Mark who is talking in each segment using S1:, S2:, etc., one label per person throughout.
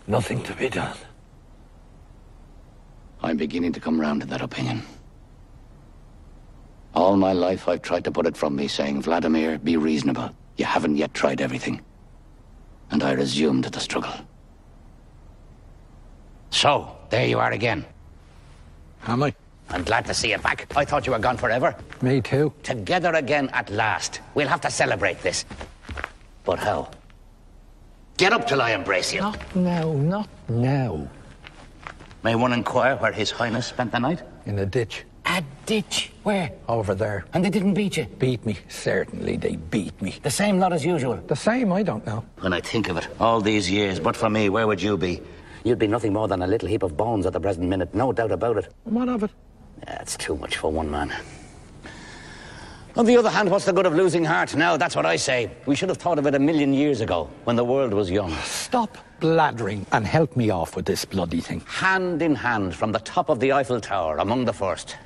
S1: Nothing to be done.
S2: I'm beginning to come round to that opinion. All my life I've tried to put it from me, saying, Vladimir, be reasonable. You haven't yet tried everything. And I resumed the struggle. So, there you are again.
S1: Am I?
S2: I'm glad to see you back. I thought you were gone forever.
S1: Me too.
S2: Together again at last. We'll have to celebrate this. But how? Get up till I embrace you.
S1: Not now, not now.
S2: May one inquire where His Highness spent the night?
S1: In a ditch.
S2: A ditch? Where?
S1: Over there.
S2: And they didn't beat you?
S1: Beat me. Certainly they beat me.
S2: The same lot as usual?
S1: The same, I don't know.
S2: When I think of it, all these years, but for me, where would you be? You'd be nothing more than a little heap of bones at the present minute, no doubt about it.
S1: What of it?
S2: That's too much for one man. On the other hand, what's the good of losing heart now? That's what I say. We should have thought of it 1,000,000 years ago, when the world was young.
S1: Stop blathering and help me off with this bloody thing.
S2: Hand in hand, from the top of the Eiffel Tower, among the first.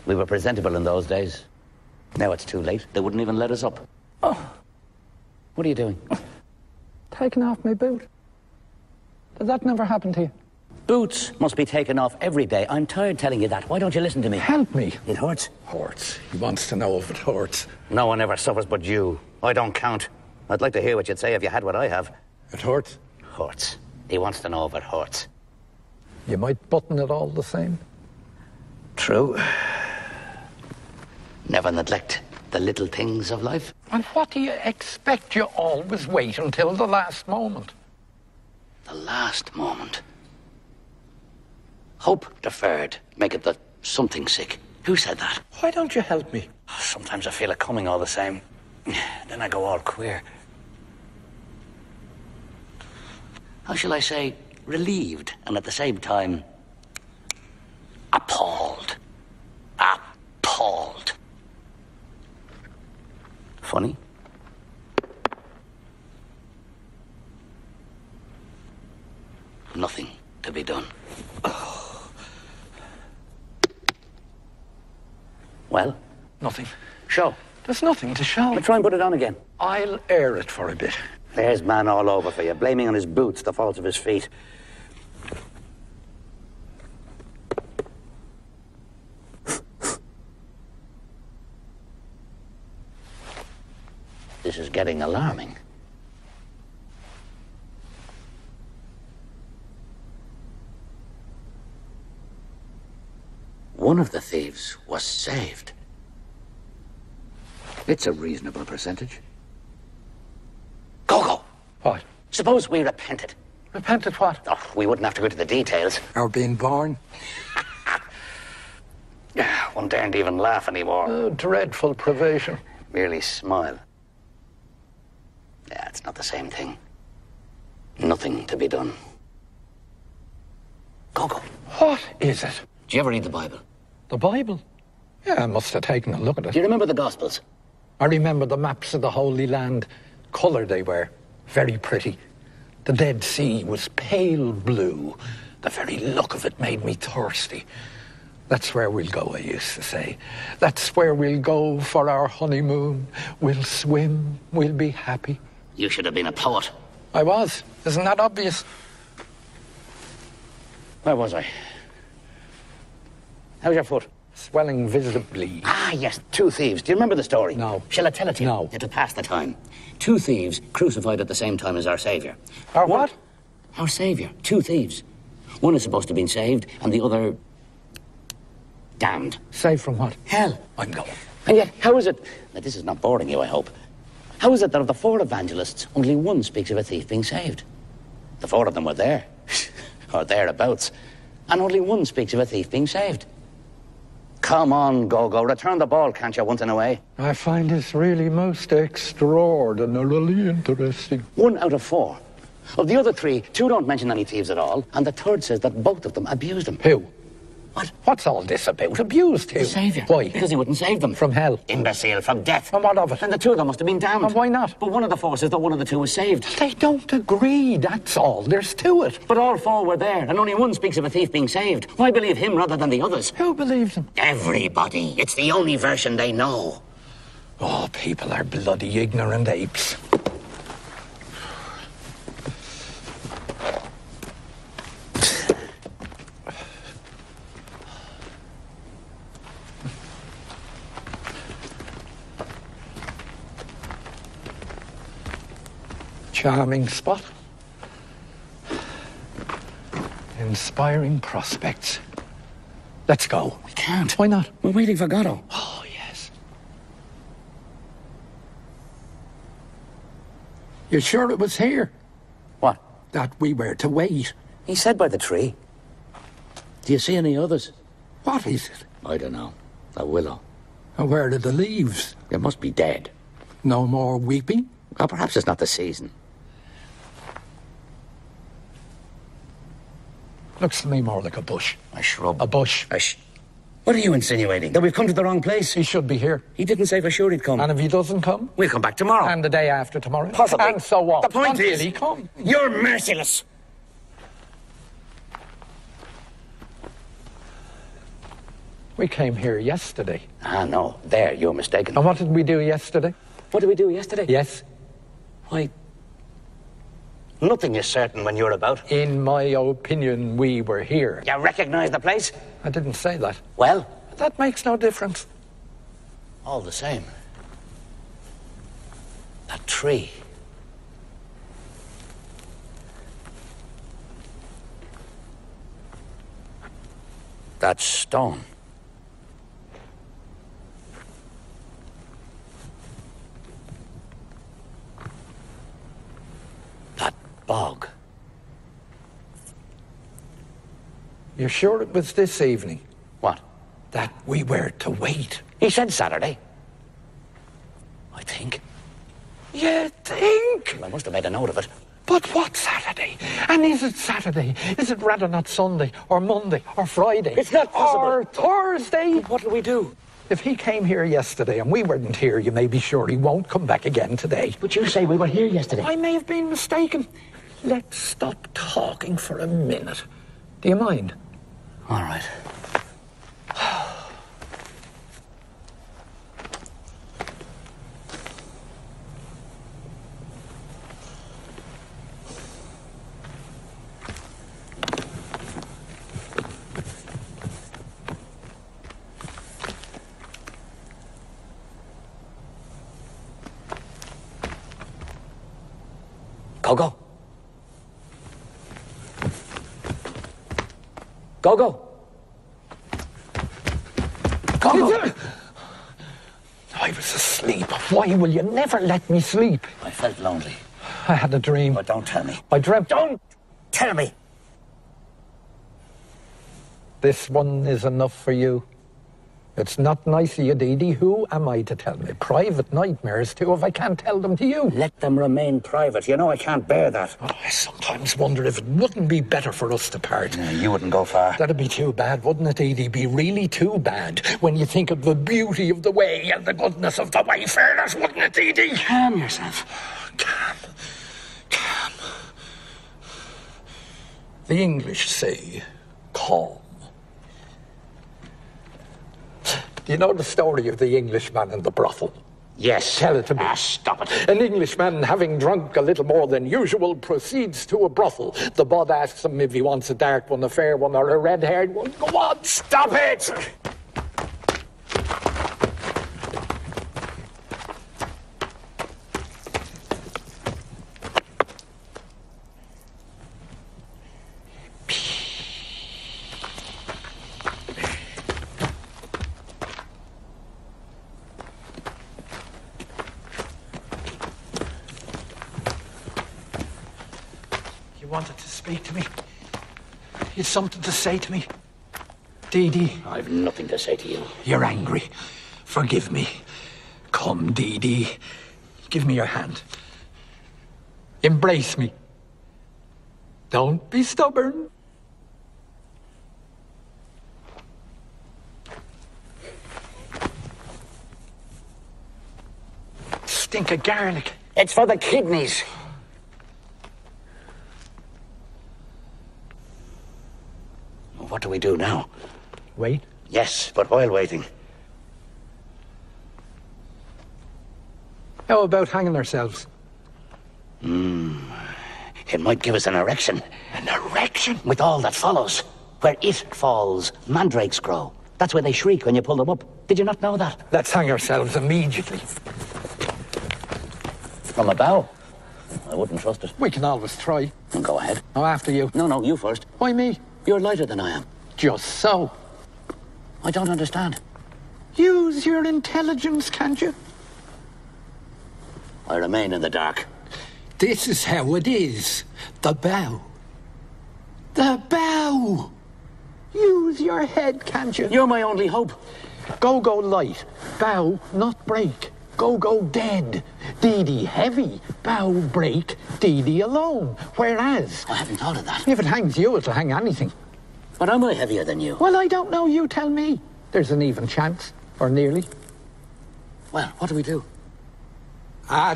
S2: We were presentable in those days. Now it's too late. They wouldn't even let us up.
S1: Oh.
S2: What are you doing?
S1: Taking off my boot. Did that never happen to you?
S2: Boots must be taken off every day. I'm tired telling you that. Why don't you listen to me?
S1: Help me.
S2: It hurts.
S1: Hurts. He wants to know if it hurts.
S2: No one ever suffers but you. I don't count. I'd like to hear what you'd say if you had what I have.
S1: It hurts?
S2: Hurts. He wants to know if it hurts.
S1: You might button it all the same.
S2: True. Never neglect the little things of life.
S1: And what do you expect? You always wait until the last moment.
S2: The last moment. Hope deferred maketh the something sick. Who said that?
S1: Why don't you help me?
S2: Sometimes I feel it coming all the same. Then I go all queer. How shall I say? Relieved, and at the same time, appalled. Appalled. Funny? Nothing to be done. Well?
S1: Nothing.
S2: Show.
S1: There's nothing to show.
S2: But try and put it on again.
S1: I'll air it for a bit.
S2: There's man all over for you, blaming on his boots the faults of his feet. This is getting alarming. One of the thieves was saved. It's a reasonable percentage. Gogo!
S1: What?
S2: Suppose we repented.
S1: Repented what?
S2: Oh, we wouldn't have to go into the details.
S1: Our being born?
S2: One daren't even laugh anymore.
S1: Oh, dreadful privation.
S2: Merely smile. Yeah, it's not the same thing. Nothing to be done. Gogo.
S1: What is it?
S2: Do you ever read the Bible?
S1: The Bible? Yeah, I must have taken a look at it.
S2: Do you remember the Gospels?
S1: I remember the maps of the Holy Land. Colour they were. Very pretty. The Dead Sea was pale blue. The very look of it made me thirsty. That's where we'll go, I used to say. That's where we'll go for our honeymoon. We'll swim. We'll be happy.
S2: You should have been a poet.
S1: I was. Isn't that obvious?
S2: Where was I? How's your foot?
S1: Swelling visibly.
S2: Ah, yes, 2 thieves. Do you remember the story?
S1: No.
S2: Shall I tell it to you?
S1: No.
S2: It'll pass the time. 2 thieves crucified at the same time as our Saviour.
S1: Our what?
S2: Our Saviour. 2 thieves. One is supposed to have been saved, and the other... damned.
S1: Saved from what?
S2: Hell.
S1: I'm going.
S2: And yet, how is it... Now, this is not boring you, I hope. How is it that of the 4 evangelists, only one speaks of a thief being saved? The 4 of them were there. Or thereabouts. And only one speaks of a thief being saved. Come on, Gogo. Return the ball, can't you, once in a way?
S1: I find this really most extraordinarily interesting.
S2: 1 out of 4. Of the other 3, 2 don't mention any thieves at all, and the 3rd says that both of them abused him.
S1: Who?
S2: What?
S1: What's all this about? Abused him.
S2: The Saviour.
S1: Why?
S2: Because he wouldn't save them.
S1: From hell.
S2: Imbecile, from death.
S1: And what of it?
S2: And the two of them must have been damned.
S1: And why not?
S2: But one of the four says that one of the two was saved.
S1: They don't agree, that's all there's to it.
S2: But all four were there, and only one speaks of a thief being saved. Why believe him rather than the others?
S1: Who believes him?
S2: Everybody. It's the only version they know.
S1: Oh, people are bloody ignorant apes. Charming spot. Inspiring prospects. Let's go.
S2: We can't.
S1: Why not?
S2: We're waiting for Goddo.
S1: Oh, yes. You sure it was here?
S2: What?
S1: That we were to wait.
S2: He said by the tree. Do you see any others?
S1: What is it?
S2: I don't know. A willow.
S1: And where are the leaves?
S2: It must be dead.
S1: No more weeping?
S2: Or perhaps it's not the season.
S1: Looks to me more like a bush.
S2: A shrub.
S1: A bush.
S2: What are you insinuating? That we've come to the wrong place?
S1: He should be here.
S2: He didn't say for sure he'd come.
S1: And if he doesn't come?
S2: We'll come back tomorrow.
S1: And the day after tomorrow?
S2: Possibly.
S1: And so on.
S2: The point
S1: Until
S2: is,
S1: he come.
S2: You're merciless.
S1: We came here yesterday.
S2: Ah, no. There, you're mistaken.
S1: And what did we do yesterday?
S2: What did we do yesterday?
S1: Yes.
S2: Why, nothing is certain when you're about.
S1: In my opinion, we were here.
S2: You recognize the place?
S1: I didn't say that.
S2: Well?
S1: That makes no difference.
S2: All the same. That tree. That stone. That bog.
S1: You're sure it was this evening?
S2: What?
S1: That we were to wait.
S2: He said Saturday. I think.
S1: You think?
S2: I must have made a note of it.
S1: But what Saturday? And is it Saturday? Is it rather not Sunday, or Monday, or Friday?
S2: It's not possible.
S1: Or Thursday?
S2: What'll we do?
S1: If he came here yesterday and we weren't here, you may be sure he won't come back again today.
S2: But you say we were here yesterday.
S1: I may have been mistaken. Let's stop talking for a minute. Do you mind?
S2: All right. Gogo. Gogo. Gogo.
S1: I was asleep. Why will you never let me sleep?
S2: I felt lonely.
S1: I had a dream.
S2: But don't tell me.
S1: I dreamt...
S2: Don't tell me.
S1: This one is enough for you. It's not nice of you, Didi. Who am I to tell me private nightmares to if I can't tell them to you?
S2: Let them remain private. You know I can't bear that.
S1: Oh, I sometimes wonder if it wouldn't be better for us to part.
S2: No, you wouldn't go far.
S1: That'd be too bad, wouldn't it, Didi? Be really too bad when you think of the beauty of the way and the goodness of the wayfarers, wouldn't it, Didi?
S2: Calm yourself.
S1: Calm. Calm. The English say calm. Do you know the story of the Englishman and the brothel?
S2: Yes.
S1: Tell it to me.
S2: Ah, stop it.
S1: An Englishman, having drunk a little more than usual, proceeds to a brothel. The bud asks him if he wants a dark one, a fair one, or a red-haired one. Go on, stop it! Wanted to speak to me. You'd something to say to me. Didi.
S2: I've nothing to say to you.
S1: You're angry. Forgive me. Come, Didi. Give me your hand. Embrace me. Don't be stubborn. of garlic.
S2: It's for the kidneys. What do we do now?
S1: Wait.
S2: Yes, but while waiting.
S1: How about hanging ourselves?
S2: It might give us an erection.
S1: An erection?
S2: With all that follows. Where it falls, mandrakes grow. That's where they shriek when you pull them up. Did you not know that?
S1: Let's hang ourselves immediately.
S2: From a bough? I wouldn't trust it.
S1: We can always try.
S2: Go ahead.
S1: Oh, after you.
S2: No, you first.
S1: Why me?
S2: You're lighter than I am.
S1: Just so.
S2: I don't understand.
S1: Use your intelligence, can't you?
S2: I remain in the dark.
S1: This is how it is. The bow. The bow. Use your head, can't you?
S2: You're my only hope.
S1: Go light. Bow, not break. Go dead. Didi heavy. Bow break. Didi alone. Whereas,
S2: I haven't thought of that.
S1: if it hangs you, it'll hang anything.
S2: But am I heavier than you?
S1: Well, I don't know. You tell me. There's an even chance. Or nearly.
S2: Well, what do we do?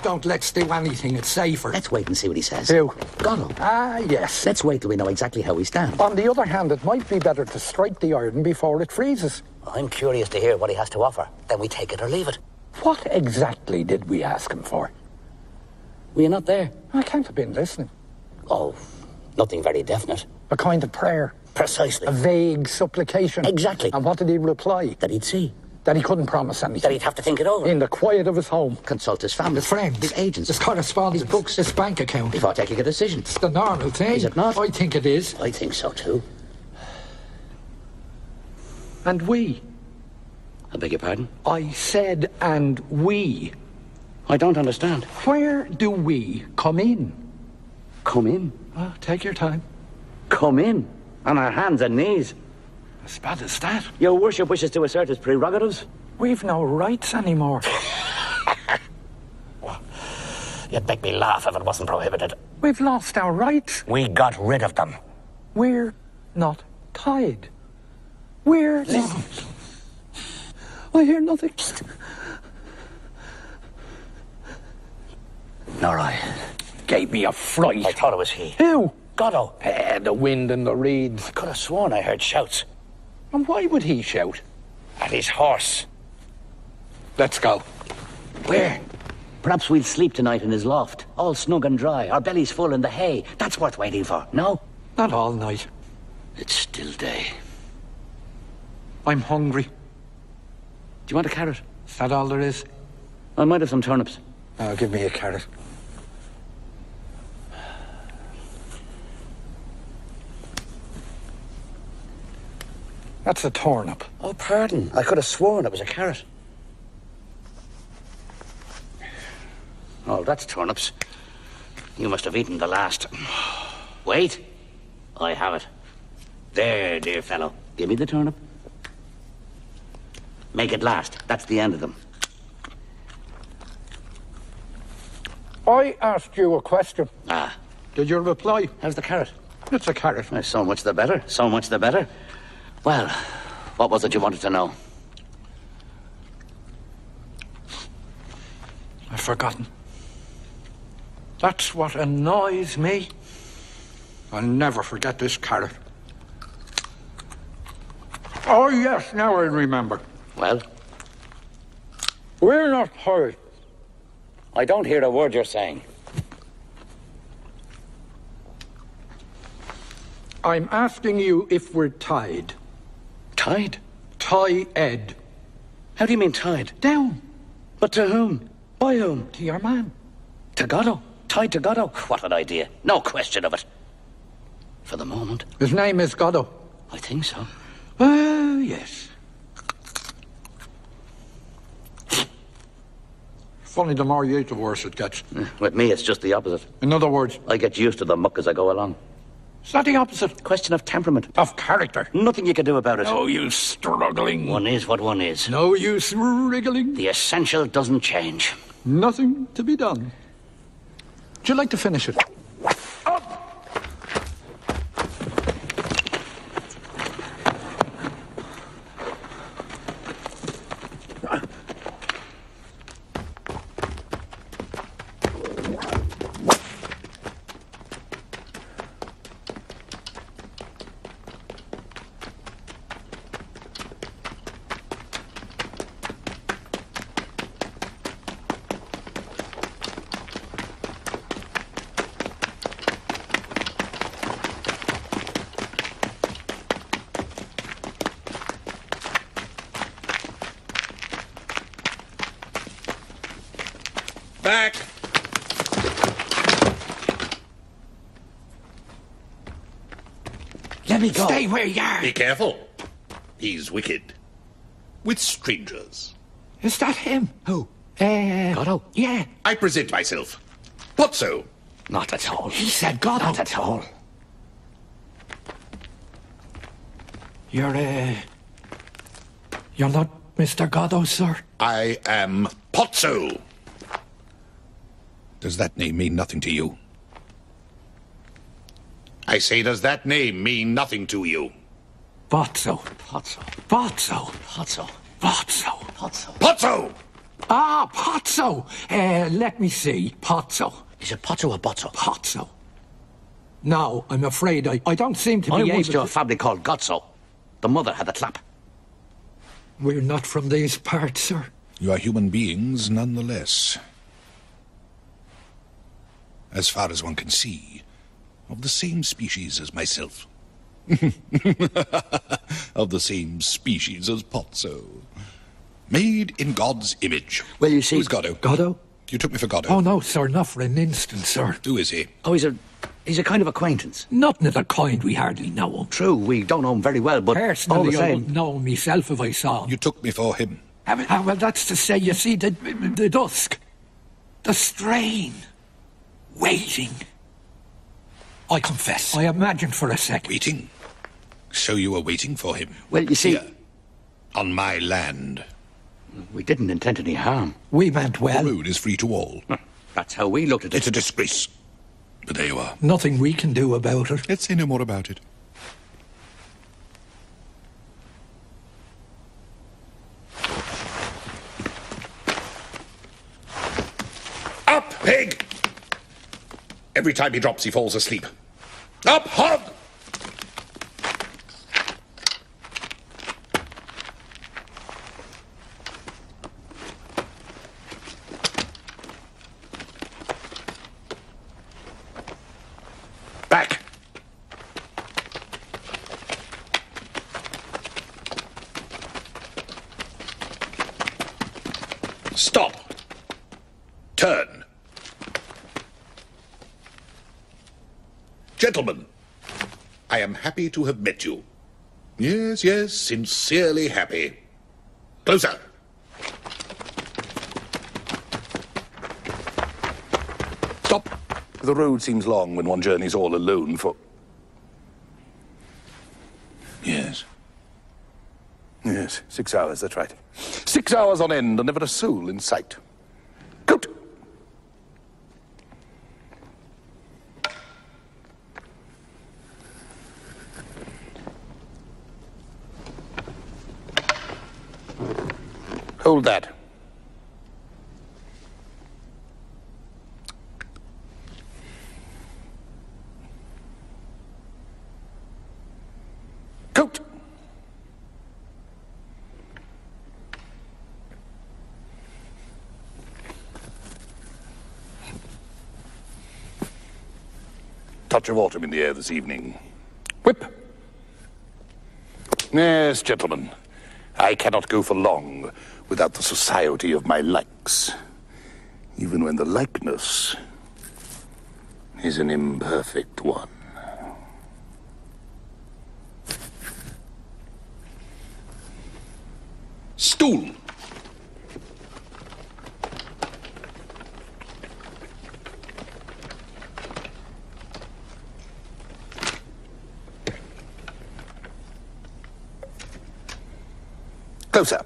S1: Don't let's do anything. It's safer.
S2: Let's wait and see what he says.
S1: Who?
S2: Goddo.
S1: Yes.
S2: Let's wait till we know exactly how we stand.
S1: On the other hand, it might be better to strike the iron before it freezes.
S2: I'm curious to hear what he has to offer. Then we take it or leave it.
S1: What exactly did we ask him for?
S2: Were you not there?
S1: I can't have been listening.
S2: Oh, nothing very definite.
S1: A kind of prayer.
S2: Precisely.
S1: A vague supplication.
S2: Exactly.
S1: And what did he reply?
S2: That he'd see.
S1: That he couldn't promise anything.
S2: That he'd have to think it over.
S1: In the quiet of his home.
S2: Consult his family.
S1: His friends.
S2: His agents.
S1: His correspondence.
S2: His books.
S1: His bank account.
S2: Before taking a decision.
S1: It's the normal thing.
S2: Is it not?
S1: I think it is.
S2: I think so too.
S1: And we.
S2: I beg your pardon?
S1: I said and we.
S2: I don't understand.
S1: Where do we come in?
S2: Come in?
S1: Well, take your time.
S2: Come in? On our hands and knees?
S1: As bad as that.
S2: Your worship wishes to assert his prerogatives?
S1: We've no rights anymore.
S2: You'd make me laugh if it wasn't prohibited.
S1: We've lost our rights.
S2: We got rid of them.
S1: We're not tied. We're not... I hear nothing.
S2: Nor I.
S1: Gave me a fright.
S2: I thought it was he.
S1: Who?
S2: Goddo.
S1: The wind and the reeds.
S2: I could have sworn I heard shouts.
S1: And why would he shout?
S2: At his horse.
S1: Let's go.
S2: Where? Perhaps we'll sleep tonight in his loft. All snug and dry. Our bellies full in the hay. That's worth waiting for. No?
S1: Not all night.
S2: It's still day.
S1: I'm hungry.
S2: Do you want a carrot?
S1: Is that all there is?
S2: I might have some turnips.
S1: Oh, give me a carrot. That's a turnip.
S2: Oh, pardon. I could have sworn it was a carrot. Oh, that's turnips. You must have eaten the last. Wait. I have it. There, dear fellow. Give me the turnip. Make it last. That's the end of them.
S1: I asked you a question.
S2: Ah.
S1: Did you reply?
S2: How's the carrot?
S1: It's a carrot.
S2: So much the better. So much the better. Well, what was it you wanted to know?
S1: I've forgotten. That's what annoys me. I'll never forget this carrot. Oh, yes, now I remember.
S2: Well?
S1: We're not hurried.
S2: I don't hear a word you're saying.
S1: I'm asking you if we're tied.
S2: Tied?
S1: Tie-ed.
S2: How do you mean tied?
S1: Down.
S2: But to whom? By whom?
S1: To your man.
S2: To Goddo? Tied to Goddo? What an idea. No question of it. For the moment.
S1: His name is Goddo.
S2: I think so.
S1: Oh, yes. Funny, the more you eat, the worse it gets.
S2: With me, it's just the opposite.
S1: In other words,
S2: I get used to the muck as I go along.
S1: is that the opposite?
S2: Question of temperament.
S1: Of character.
S2: Nothing you can do about it.
S1: No use struggling.
S2: One is what one is.
S1: No use wriggling.
S2: The essential doesn't change.
S1: Nothing to be done. Would you like to finish it?
S2: Let me go.
S1: Stay where you are.
S3: Be careful. He's wicked. With strangers.
S1: Is that him?
S2: Who?
S1: Goddo? Yeah.
S3: I present myself. Pozzo.
S2: Not at all.
S1: He said Goddo.
S2: Not at all.
S1: You're not Mr. Goddo, sir?
S3: I am Pozzo. Does that name mean nothing to you? I say, does that name mean nothing to you?
S1: Pozzo.
S2: Pozzo.
S1: Pozzo.
S2: Pozzo.
S1: Pozzo.
S2: Pozzo.
S3: Pozzo!
S1: Ah, Pozzo. Let me see. Pozzo.
S2: Is it Pozzo or Bozzo?
S1: Pozzo. No, I'm afraid I don't seem to be
S2: I
S1: able
S2: once knew a
S1: to...
S2: family called Gozzo. The mother had a clap.
S1: We're not from these parts, sir.
S4: You are human beings nonetheless. As far as one can see, of the same species as myself. Of the same species as Pozzo. Made in God's image.
S2: Well, you see...
S4: Who's Goddo?
S1: Goddo?
S4: You took me for Goddo.
S1: Oh, no, sir, not for an instant, sir.
S4: Who is he?
S2: Oh, he's a kind of acquaintance.
S1: Nothing of the kind, we hardly know him.
S2: True, we don't know him very well, but all the
S1: Personally, I
S2: same...
S1: wouldn't know him myself if I saw him.
S4: You took me for him.
S1: Well, that's to say, you see, the dusk, the strain, waiting. I confess, I imagined for a second.
S4: Waiting? So you were waiting for him?
S2: Well, you see...
S4: Here, on my land.
S2: We didn't intend any harm.
S1: We meant well.
S4: The road is free to all.
S2: That's how we looked at it.
S4: It's a disgrace. But there you are.
S1: Nothing we can do about it.
S4: Let's say no more about it.
S3: Up, pig! Every time he drops, he falls asleep. Up, hog! Back! Stop! Turn! Gentlemen, I am happy to have met you. Yes, yes, sincerely happy. Closer. Stop. The road seems long when one journeys all alone for...
S4: Yes.
S3: Yes, 6 hours, that's right. 6 hours on end and never a soul in sight. Good. Hold that. Coat. Touch of autumn in the air this evening. Whip. Yes, gentlemen. I cannot go for long without the society of my likes, even when the likeness is an imperfect one.
S4: Stool!
S3: Closer.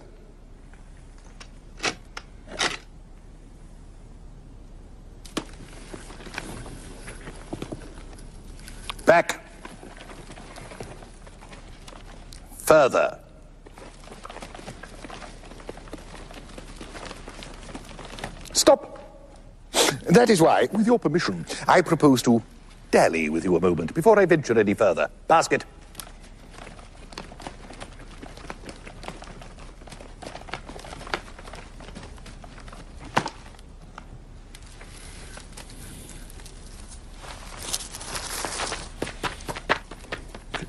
S3: Back. Further. Stop. That is why, with your permission, I propose to dally with you a moment before I venture any further. Basket.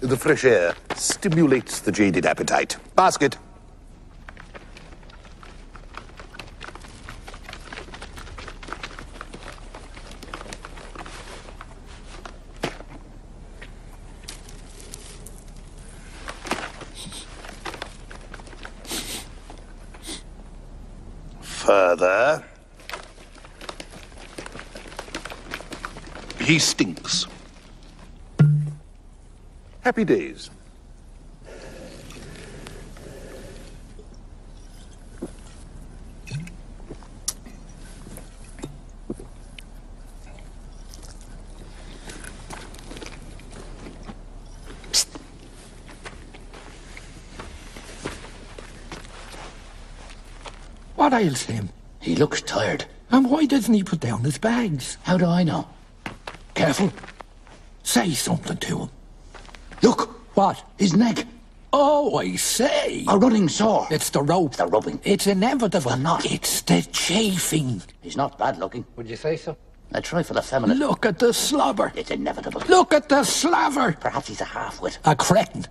S3: The fresh air stimulates the jaded appetite. Basket. further.
S4: He stinks.
S3: Happy days.
S1: What ails him?
S2: He looks tired.
S1: And why doesn't he put down his bags?
S2: How do I know? Careful.
S1: Say something to him.
S2: Look!
S1: What?
S2: His neck.
S1: Oh, I say.
S2: A running sore.
S1: It's the rope.
S2: The rubbing.
S1: It's inevitable.
S2: Well, not.
S1: It's the chafing.
S2: He's not bad looking.
S1: Would you say so?
S2: A trifle effeminate.
S1: Look at the slobber.
S2: It's inevitable.
S1: Look at the slaver.
S2: Perhaps he's a half-wit.
S1: A cretin.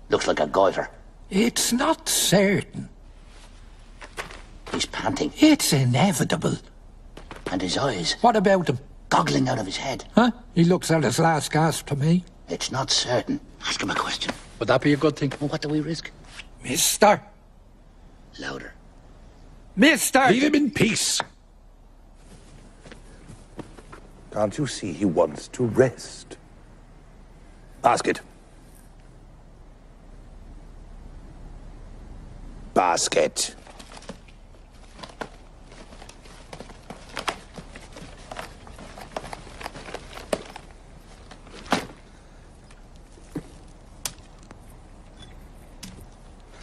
S2: Looks like a goiter.
S1: It's not certain.
S2: He's panting.
S1: It's inevitable.
S2: And his eyes.
S1: What about him?
S2: Goggling out of his head.
S1: Huh? He looks at his last gasp to me.
S2: It's not certain. Ask him a question.
S1: Would that be a good thing?
S2: Well, what do we risk?
S1: Mister.
S2: Louder.
S1: Mister!
S4: Leave him in peace.
S3: Can't you see he wants to rest? Ask it. Basket.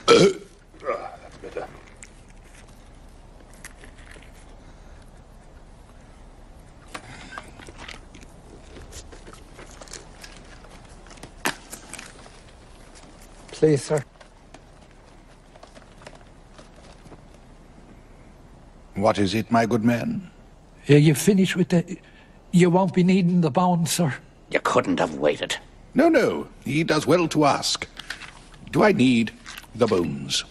S3: That's better.
S1: Please, sir.
S4: What is it, my good man?
S1: You finish with the... You won't be needing the bones, sir.
S2: You couldn't have waited.
S4: No, no. He does well to ask. Do I need the bones?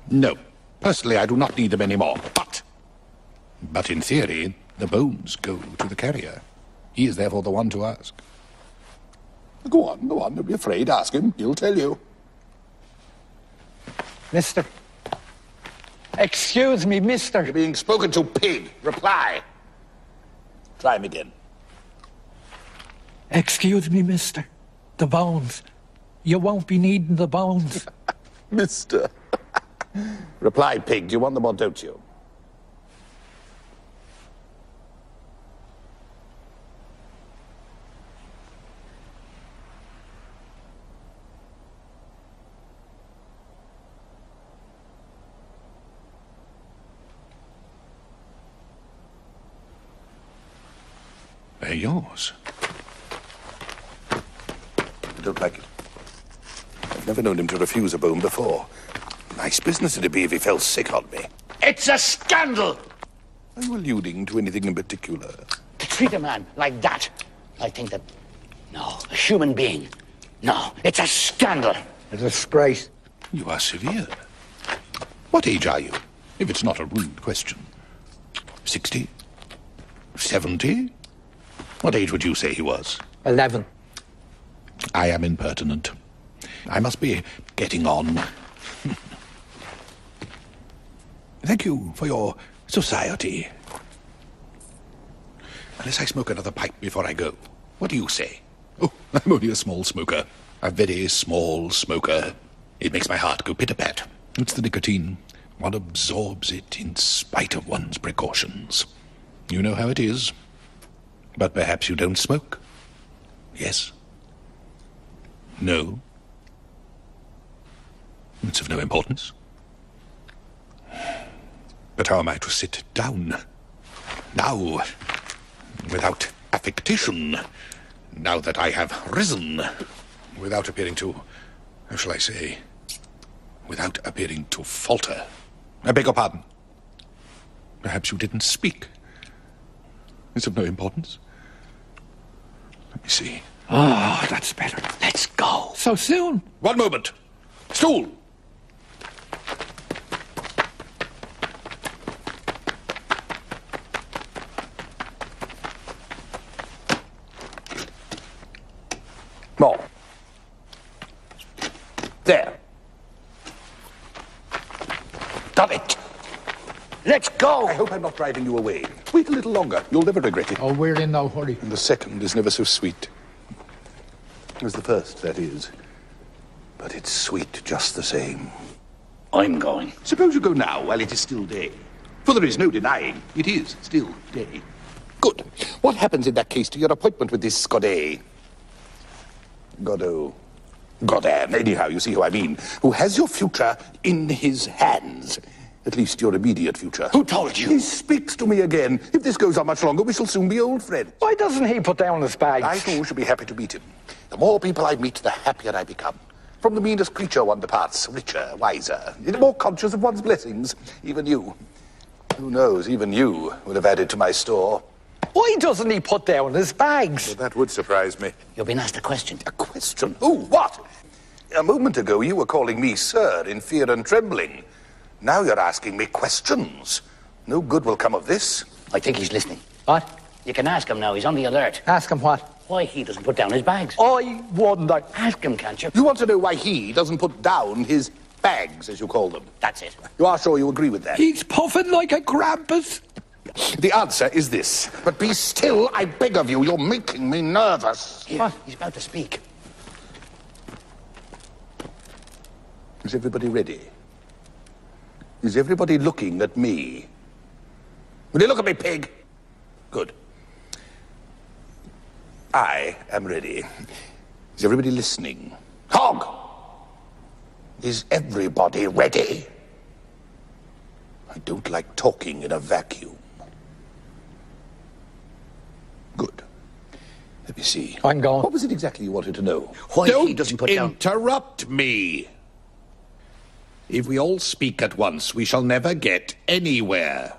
S4: No. Personally, I do not need them anymore. But in theory, the bones go to the carrier. He is therefore the one to ask. Go on, don't be afraid. Ask him. He'll tell you.
S1: Mister. Excuse me, mister.
S3: You're being spoken to, pig. Reply. Try him again.
S1: Excuse me, mister. The bones. You won't be needing the bones.
S3: Mister. Reply, pig. Do you want them or don't you?
S4: They're yours.
S3: I don't like it. I've never known him to refuse a bone before. Nice business it'd be if he fell sick on me.
S2: It's a scandal!
S3: Are you alluding to anything in particular?
S2: To treat a man like that, I think that... No, a human being. No, it's a scandal.
S1: A disgrace.
S4: You are severe. What age are you, if it's not a rude question? 60? 70? What age would you say he was?
S1: 11.
S4: I am impertinent. I must be getting on. Thank you for your society. Unless I smoke another pipe before I go. What do you say? Oh, I'm only a small smoker. A very small smoker. It makes my heart go pit-a-pat. It's the nicotine. One absorbs it in spite of one's precautions. You know how it is. But perhaps you don't smoke? Yes? No? It's of no importance. But how am I to sit down? Now, without affectation, now that I have risen, without appearing to, how shall I say, without appearing to falter. I beg your pardon. Perhaps you didn't speak. It's of no importance. Let me see.
S1: Oh, that's better.
S2: Let's go.
S1: So soon?
S4: One moment. Stool!
S3: done it. Let's go. I hope I'm not driving you away. Wait a little longer. You'll never regret it.
S1: Oh, we're in no hurry.
S3: And the second is never so sweet as the first, that is. But it's sweet just the same.
S2: I'm going.
S3: Suppose you go now while it is still day. For there is no denying it is still day. Good. What happens in that case to your appointment with this Goddo? Goddo, anyhow, you see who I mean. Who has your future in his hands. At least your immediate future.
S2: Who told you?
S3: He speaks to me again. If this goes on much longer, we shall soon be old friends.
S1: Why doesn't he put down his bags?
S3: I too should be happy to meet him. The more people I meet, the happier I become. From the meanest creature one departs, richer, wiser, more conscious of one's blessings. Even you. Who knows, even you would have added to my store.
S1: Why doesn't he put down his bags?
S3: Well, that would surprise me.
S2: You've been asked a question.
S3: A question? Who? What? A moment ago you were calling me sir in fear and trembling. Now you're asking me questions. No good will come of this.
S2: I think he's listening.
S1: What?
S2: You can ask him now. He's on the alert.
S1: Ask him what?
S2: Why he doesn't put down his bags.
S1: I wonder.
S2: Ask him, can't you?
S3: You want to know why he doesn't put down his bags, as you call them?
S2: That's it.
S3: You are sure you agree with that?
S1: He's puffing like a Krampus.
S3: The answer is this. But be still, I beg of you. You're making me nervous.
S2: Here, he's about to speak.
S3: Is everybody ready? Is everybody looking at me? Will you look at me, pig? Good. I am ready. Is everybody listening? Hog! Is everybody ready? I don't like talking in a vacuum. Good. Let me see.
S1: I'm going.
S3: What was it exactly you wanted to know?
S2: Why
S4: Don't
S2: he doesn't put down...
S4: interrupt me. If we all speak at once, we shall never get anywhere.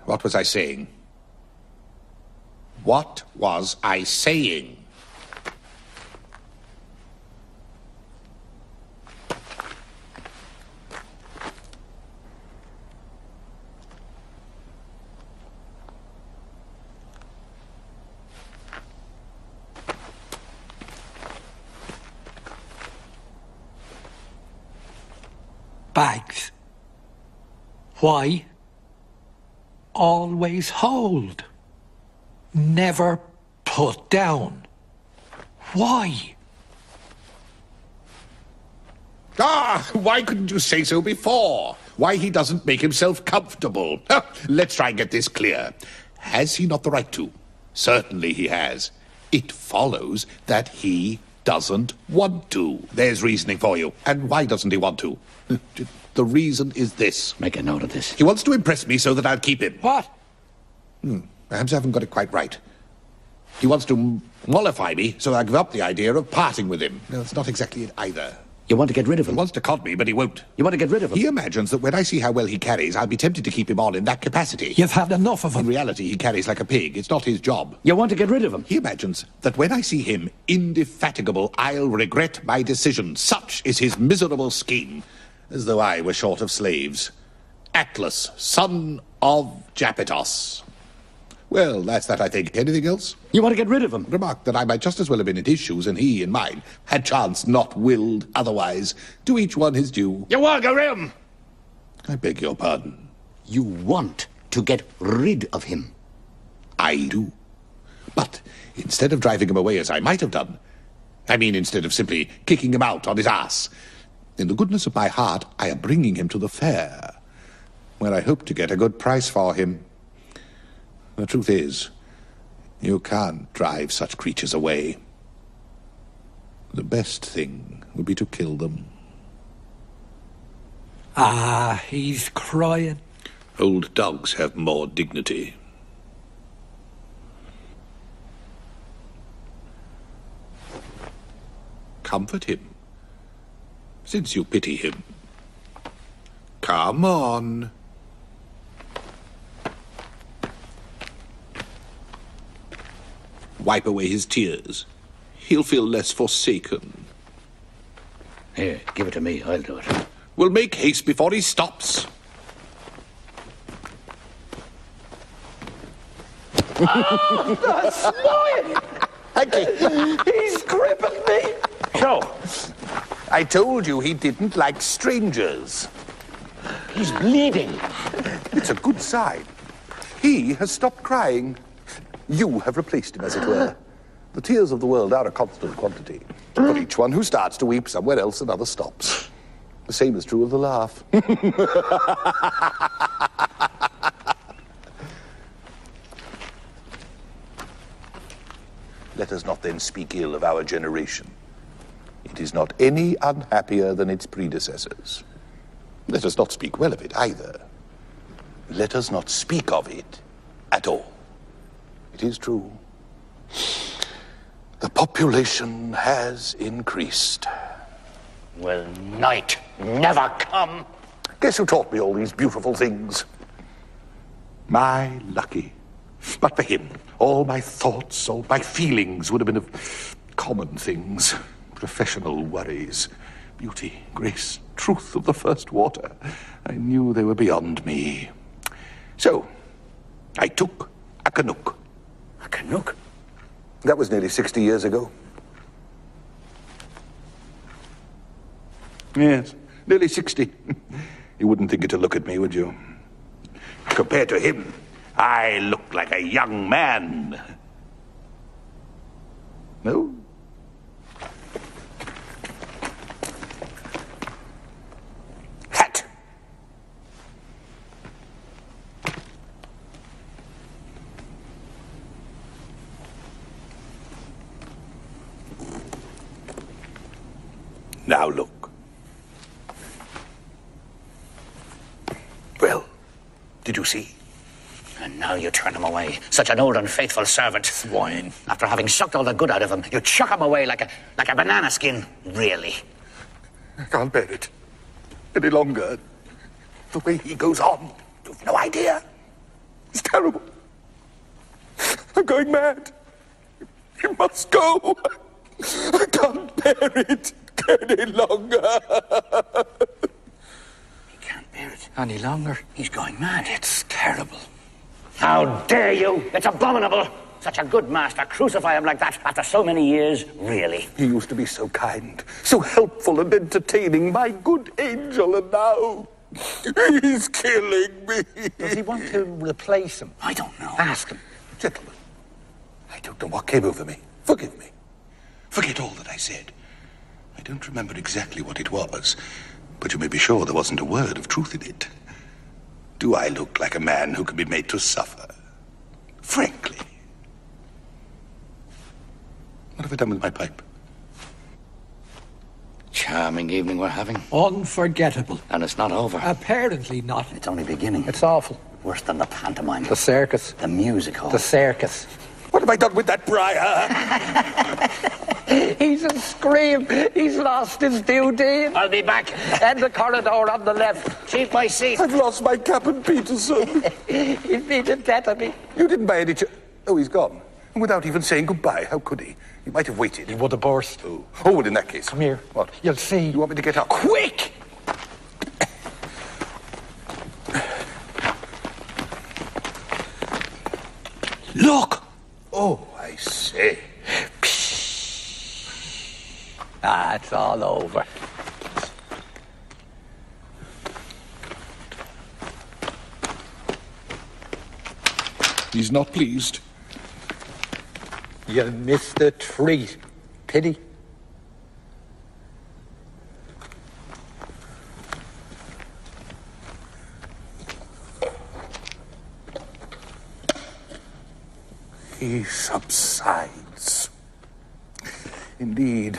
S4: What was I saying? What was I saying?
S1: Bags. Why? Always hold. Never put down. Why?
S4: Ah, why couldn't you say so before? Why he doesn't make himself comfortable. Let's try and get this clear. Has he not the right to? Certainly he has. It follows that he doesn't want to. There's reasoning for you. And why doesn't he want to? The reason is this.
S2: Make a note of this.
S4: He wants to impress me so that I'll keep him.
S1: What?
S4: Perhaps I haven't got it quite right. He wants to mollify me so I give up the idea of parting with him. No, it's not exactly it either.
S2: You want to get rid of
S4: He
S2: him?
S4: wants to con me, but he won't.
S2: You want to get rid of him?
S4: He imagines that when I see how well he carries, I'll be tempted to keep him on in that capacity.
S1: You've had enough of
S4: In
S1: him.
S4: reality, he carries like a pig. It's not his job.
S2: You want to get rid of him?
S4: He imagines that when I see him indefatigable, I'll regret my decision. Such is his miserable scheme. As though I were short of slaves. Atlas, son of Japetos. Well, that's that, I think. Anything else?
S2: You want to get rid of him?
S4: Remark that I might just as well have been in his shoes and he in mine, had chance not willed otherwise. To each one his due.
S2: You want to get rid of him?
S4: I beg your pardon.
S2: You want to get rid of him?
S4: I do. But instead of driving him away as I might have done, I mean instead of simply kicking him out on his ass, in the goodness of my heart, I am bringing him to the fair, where I hope to get a good price for him. The truth is, you can't drive such creatures away. The best thing would be to kill them.
S1: Ah, he's crying.
S4: Old dogs have more dignity. Comfort him, since you pity him. Come on. Wipe away his tears. He'll feel less forsaken.
S2: Here, give it to me. I'll do it.
S4: We'll make haste before he stops.
S1: He's gripping me.
S2: So,
S3: I told you he didn't like strangers.
S2: He's bleeding.
S3: It's a good sign. He has stopped crying. You have replaced him, as it were. The tears of the world are a constant quantity. But each one who starts to weep somewhere else, another stops. The same is true of the laugh. Let us not then speak ill of our generation. It is not any unhappier than its predecessors. Let us not speak well of it either. Let us not speak of it at all. It is true. The population has increased.
S2: Will night never come?
S3: Guess who taught me all these beautiful things? My Lucky. But for him, all my thoughts, all my feelings would have been of common things. Professional worries. Beauty, grace, truth of the first water. I knew they were beyond me. So, I took a Canuck.
S2: A Canuck?
S3: That was nearly 60 years ago. Yes, nearly 60. You wouldn't think it to look at me, would you? Compared to him, I look like a young man. No? Hat. Now look. Well, did you see?
S2: And now you turn him away. Such an old and faithful servant.
S1: Swine.
S2: After having sucked all the good out of him, you chuck him away like a banana skin. Really?
S3: I can't bear it any longer. The way he goes on, you've no idea. It's terrible. I'm going mad. You must go. I can't bear it any longer.
S2: He can't bear it
S1: Any longer?
S2: He's going mad.
S1: It's terrible.
S2: How dare you? It's abominable. Such a good master, crucify him like that after so many years, really.
S3: He used to be so kind, so helpful and entertaining, my good angel, and now he's killing me.
S1: Does he want to replace him?
S2: I don't know.
S1: Ask him.
S3: Gentlemen, I don't know what came over me. Forgive me.
S4: Forget all that I said. I don't remember exactly what it was, but you may be sure there wasn't a word of truth in it. Do I look like a man who can be made to suffer? Frankly. What have I done with my pipe?
S2: Charming evening we're having.
S1: Unforgettable.
S2: And it's not over.
S1: Apparently not.
S2: It's only beginning.
S1: It's awful.
S2: Worse than the pantomime.
S1: The circus.
S2: The music hall.
S1: The circus.
S3: What have I done with that briar?
S1: He's a scream. He's lost his duty.
S2: I'll be back.
S1: And the corridor on the left.
S2: Keep my seat.
S3: I've lost my cap and Peterson.
S1: He'd be the death of me.
S3: You didn't buy any Oh, he's gone. And without even saying goodbye, how could he? He might have waited.
S1: He would have burst.
S3: Oh, well, in that case.
S1: Come here.
S3: What?
S1: You'll see.
S3: You want me to get up?
S1: Quick! Look!
S3: Oh, I say.
S1: Ah, it's all over.
S4: He's not pleased.
S1: You missed the treat. Pity.
S3: He subsides. Indeed,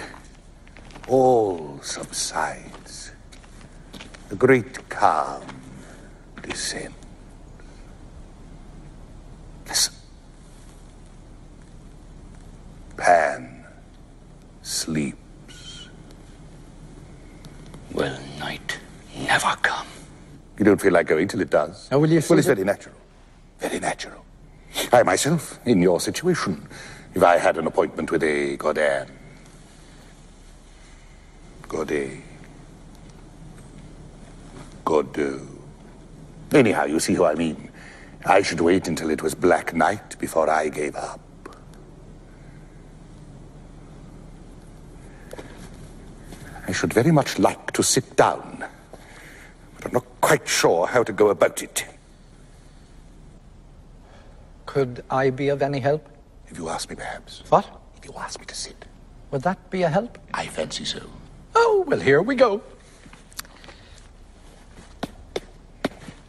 S3: all subsides. The great calm descends. Listen. Pan sleeps.
S2: Will night never come?
S3: You don't feel like going till it does.
S1: Oh, will you see
S3: Well, it's
S1: the-
S3: very natural. Very natural. I myself, in your situation, if I had an appointment with a Godin, Godet, Godot. Anyhow, you see who I mean. I should wait until it was black night before I gave up. I should very much like to sit down, but I'm not quite sure how to go about it.
S1: Could I be of any help?
S3: If you ask me, perhaps.
S1: What?
S3: If you ask me to sit.
S1: Would that be a help?
S3: I fancy so.
S1: Oh, well, here we go.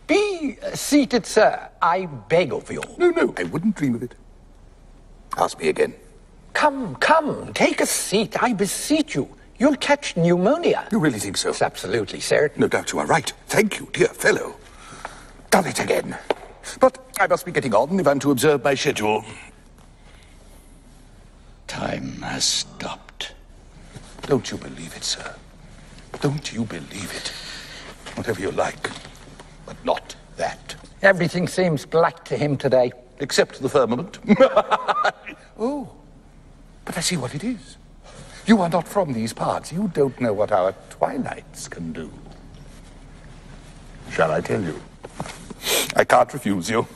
S1: Be seated, sir. I beg of you.
S3: No, I wouldn't dream of it. Ask me again.
S1: Come, take a seat. I beseech you. You'll catch pneumonia.
S3: You really think so?
S1: It's absolutely certain.
S3: No doubt you are right. Thank you, dear fellow. Done it again. But I must be getting on if I'm to observe my schedule.
S2: Time has stopped.
S3: Don't you believe it, sir? Don't you believe it? Whatever you like, but not that.
S1: Everything seems black to him today.
S3: Except the firmament. Oh, but I see what it is. You are not from these parts. You don't know what our twilights can do. Shall I tell you? I can't refuse you.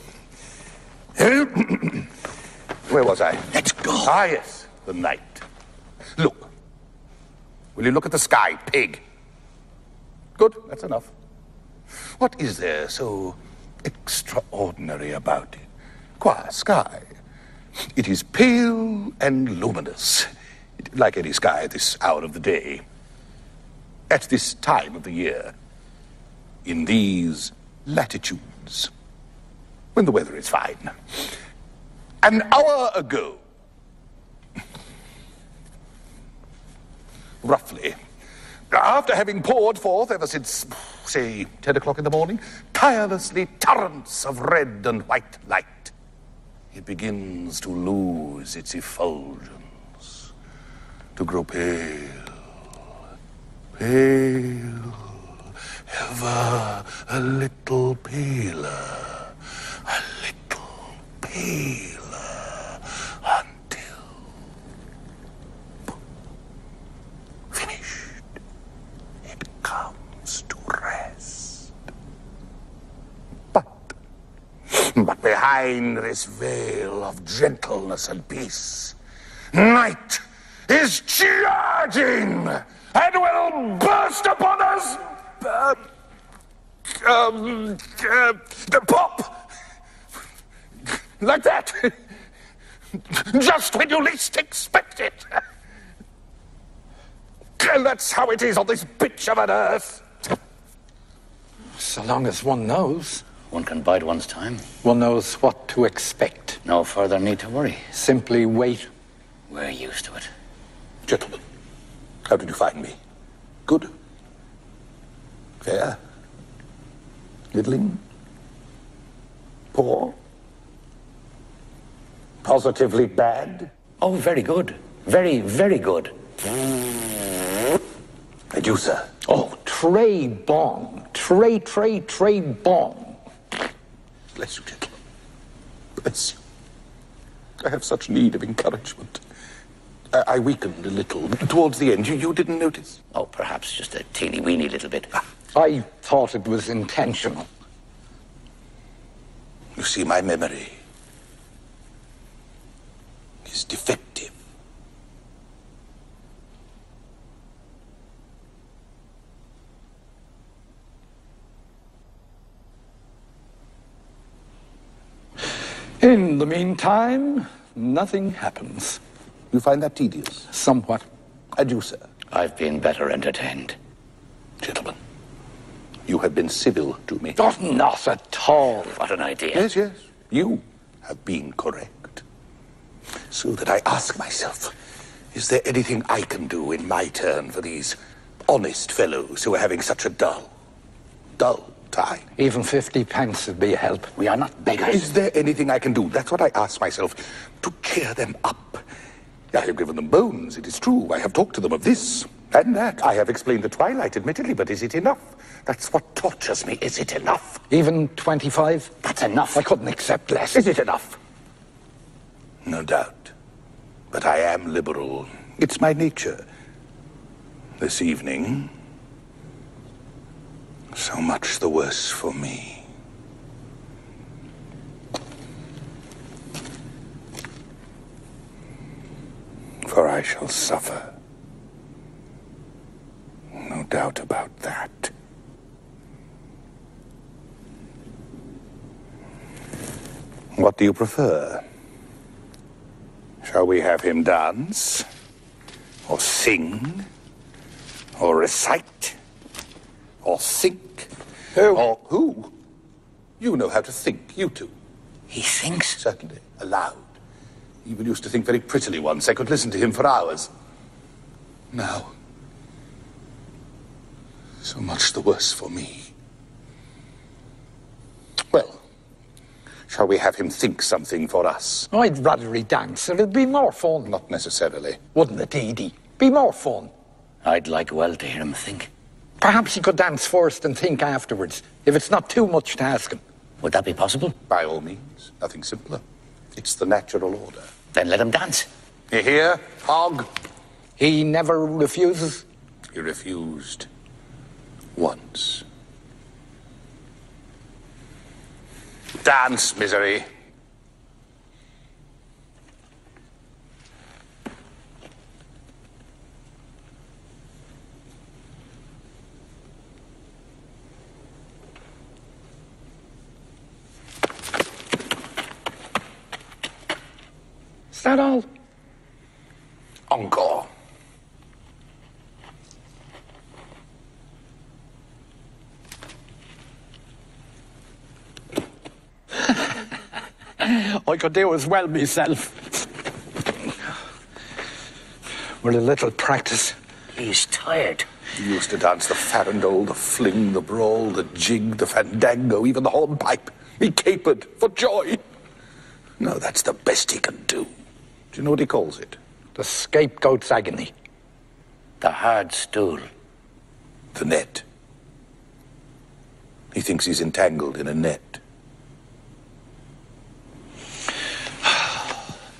S3: Where was I?
S2: Let's go.
S3: Ah, yes, the night. Look. Will you look at the sky, pig? Good, that's enough. What is there so extraordinary about it? Qua sky. It is pale and luminous, like any sky at this hour of the day, at this time of the year, in these latitudes, when the weather is fine. An hour ago, roughly, after having poured forth ever since, say, 10 o'clock in the morning, tirelessly torrents of red and white light, it begins to lose its effulgence, to grow pale, pale, ever a little paler, until, finished, it comes to rest. But behind this veil of gentleness and peace, night is charging and will burst upon us. Pop! Like that. Just when you least expect it. And that's how it is on this bitch of an earth.
S1: So long as one knows.
S2: One can bide one's time.
S1: One knows what to expect.
S2: No further need to worry.
S1: Simply wait.
S2: We're used to it.
S3: Gentlemen, how did you find me? Good? Fair? Middling? Poor? Positively bad?
S2: Oh, very good. Very, very good.
S3: And you, sir?
S1: Oh, très bon. Très bon.
S3: Bless you, gentlemen. Bless you. I have such need of encouragement. I weakened a little towards the end. You didn't notice?
S2: Oh, perhaps just a teeny-weeny little bit.
S1: I thought it was intentional.
S3: You see, my memory is defective.
S1: In the meantime, nothing happens.
S3: You find that tedious?
S1: Somewhat.
S3: And you, sir?
S2: I've been better entertained.
S3: Gentlemen, you have been civil to me.
S1: Oh, not at all.
S2: What an idea.
S3: Yes, yes. You have been correct. So that I ask myself, is there anything I can do in my turn for these honest fellows who are having such a dull time?
S1: Even 50 pence would be a help.
S2: We are not beggars.
S3: Is there anything I can do? That's what I ask myself, to cheer them up. I have given them bones, it is true. I have talked to them of this and that. I have explained the twilight, admittedly, but is it enough? That's what tortures me. Is it enough?
S1: Even 25?
S2: That's enough.
S1: I couldn't accept less.
S3: Is it enough? No doubt. But I am liberal. It's my nature. This evening, so much the worse for me. For I shall suffer No doubt about that. What do you prefer? Shall we have him dance? Or sing? Or recite? Or think?
S1: Who?
S3: Or who? You know how to think, you two.
S2: He thinks?
S3: Certainly, aloud. He even used to think very prettily once. I could listen to him for hours. Now, so much the worse for me. Well, shall we have him think something for us?
S1: I'd rather he dance. It'd be more fun.
S3: Not necessarily.
S1: Wouldn't it, Didi? Be more fun.
S2: I'd like well to hear him think.
S1: Perhaps he could dance first and think afterwards, if it's not too much to ask him.
S2: Would that be possible?
S3: By all means. Nothing simpler. It's the natural order.
S2: Then let him dance.
S3: You hear, Hog?
S1: He never refuses.
S3: He refused once. Dance, misery.
S1: Is that all?
S3: Encore.
S1: I could do as well myself. With a little practice.
S2: He's tired.
S3: He used to dance the farandole, the fling, the brawl, the jig, the fandango, even the hornpipe. He capered for joy. No, that's the best he can do. Do you know what he calls it?
S1: The scapegoat's agony.
S2: The hard stool.
S3: The net. He thinks he's entangled in a net.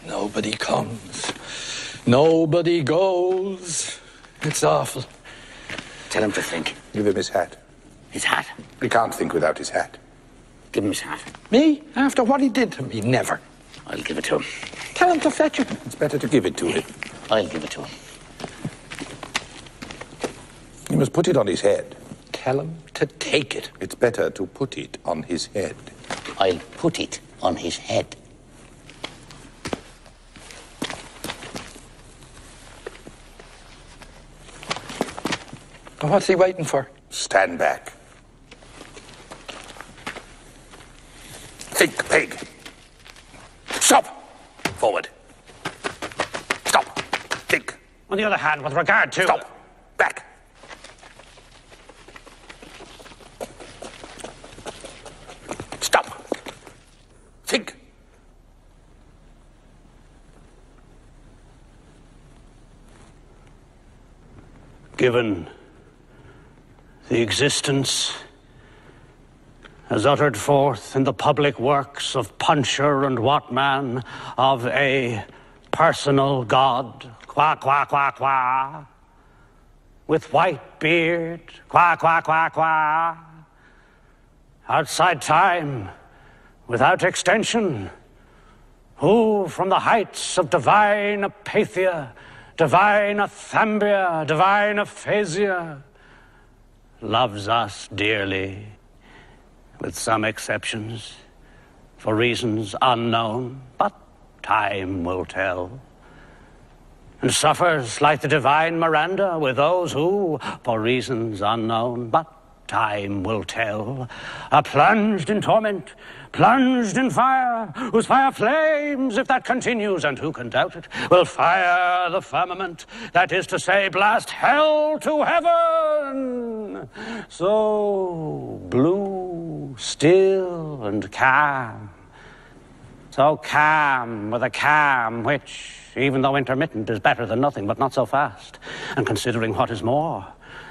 S1: Nobody comes. Nobody goes. It's awful.
S2: Tell him to think.
S3: Give him his hat.
S2: His hat?
S3: He can't think without his hat.
S2: Give him his hat.
S1: Me? After what he did to me? Never.
S2: I'll give it to him.
S1: Tell him to fetch it.
S3: It's better to give it to him.
S2: I'll give it to him.
S3: You must put it on his head.
S1: Tell him to take it.
S3: It's better to put it on his head.
S2: I'll put it on his head.
S1: What's he waiting for?
S3: Stand back. Think, pig. Stop! Forward. Stop. Think.
S2: On the other hand, with regard to...
S3: Stop. Back. Stop. Think.
S5: Given the existence as uttered forth in the public works of Puncher and Watman of a personal God, qua, qua, qua, qua, with white beard, qua, qua, qua, qua, outside time, without extension, who from the heights of divine apathia, divine athambia, divine aphasia, loves us dearly, with some exceptions, for reasons unknown, but time will tell, and suffers like the divine Miranda with those who, for reasons unknown, but time will tell, are plunged in torment, plunged in fire, whose fire flames, if that continues, and who can doubt it, will fire the firmament, that is to say, blast hell to heaven. So blue, still, and calm. So calm with a calm which, even though intermittent, is better than nothing, but not so fast. And considering what is more,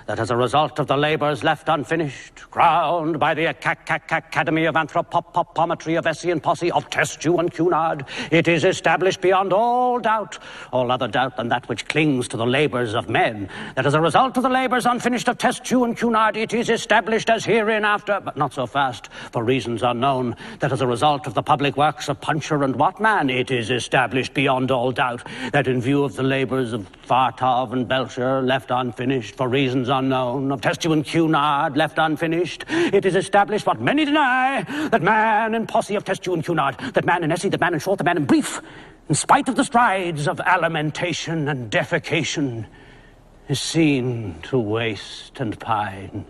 S5: that as a result of the labors left unfinished, crowned by the Academy of Anthropometry of Essay and Posse of Testu and Cunard, it is established beyond all doubt, all other doubt than that which clings to the labors of men, that as a result of the labors unfinished of Testu and Cunard, it is established as hereinafter, but not so fast, for reasons unknown, that as a result of the public works of Puncher and Watman, it is established beyond all doubt, that in view of the labors of Fartov and Belcher left unfinished, for reasons unknown, of testuan Cunard left unfinished, it is established what many deny, that man in posse of testuan Cunard, that man in essay, that man in short, that man in brief, in spite of the strides of alimentation and defecation, is seen to waste and pine.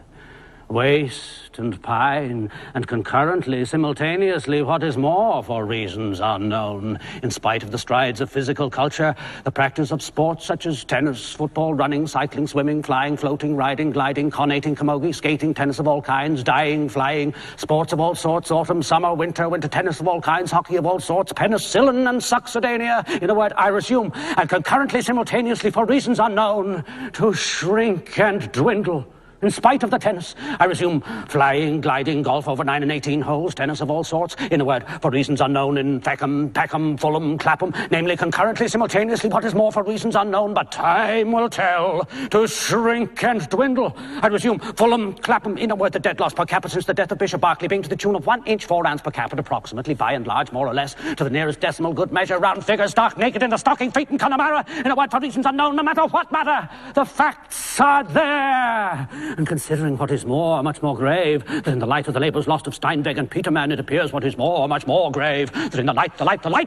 S5: Waste and pine, and concurrently, simultaneously, what is more, for reasons unknown, in spite of the strides of physical culture, the practice of sports such as tennis, football, running, cycling, swimming, flying, floating, riding, gliding, conating, camogie, skating, tennis of all kinds, dying, flying, sports of all sorts, autumn, summer, winter tennis of all kinds, hockey of all sorts, penicillin and succedanea, in a word, I resume, and concurrently, simultaneously, for reasons unknown, to shrink and dwindle. In spite of the tennis, I resume flying, gliding, golf over 9 and 18 holes, tennis of all sorts, in a word, for reasons unknown in Peckham, Fulham, Clapham, namely concurrently, simultaneously, what is more for reasons unknown, but time will tell, to shrink and dwindle. I resume Fulham, Clapham, in a word, the dead loss per capita since the death of Bishop Berkeley being to the tune of 1 inch 4 ounce per capita, approximately, by and large, more or less, to the nearest decimal, good measure, round figure, stark naked in the stocking feet in Connemara, in a word, for reasons unknown, no matter what matter, the facts are there. And considering what is more, much more grave, that in the light of the labours lost of Steinweg and Petermann, it appears what is more, much more grave, that in the light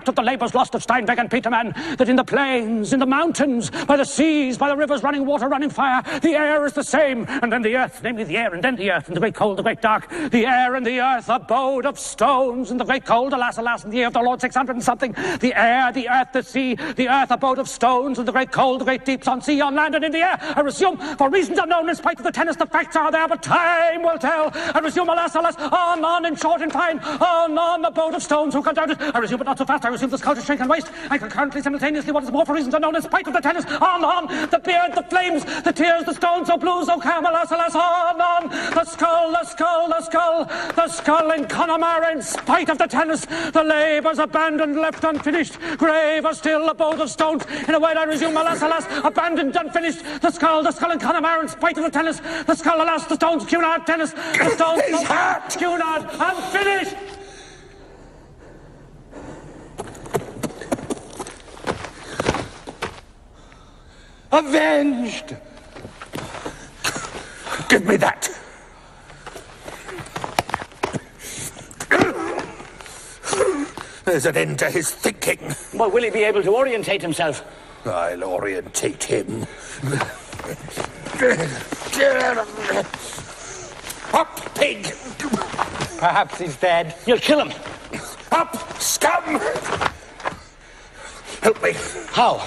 S5: of the labours lost of Steinweg and Petermann, that in the plains, in the mountains, by the seas, by the rivers running water, running fire, the air is the same, and then the earth, namely the air, and then the earth, and the great cold, the great dark, the air and the earth, abode of stones, and the great cold, alas, alas, in the year of the Lord 600 and something, the air, the earth, the sea, the earth, abode of stones, and the great cold, the great deeps, on sea, on land, and in the air. I resume, for reasons unknown, in spite of the tennis, the facts are there, but time will tell. I resume, alas, alas, on, in short and fine, on, the boat of stones, who can doubt it? I resume, but not so fast. I resume the sculpture, shrink and waste. I concurrently, simultaneously, what is more for reasons unknown, in spite of the tennis, on, the beard, the flames, the tears, the stones, so blue, so calm, alas, alas, on, the skull, the skull, the skull, the skull in Connemara, in spite of the tennis, the labours abandoned, left unfinished, graver still, a boat of stones. In a word, I resume, alas, alas, abandoned, unfinished, the skull in Connemara, in spite of the tennis, the skull, alas, the stones, Cunard, tennis, the stones,
S3: His heart!
S5: Cunard, unfinished!
S3: Avenged! Give me that! There's an end to his thinking.
S2: But will he be able to orientate himself?
S3: I'll orientate him. Up, pig!
S1: Perhaps he's dead.
S2: You'll kill him.
S3: Up, scum! Help me.
S2: How?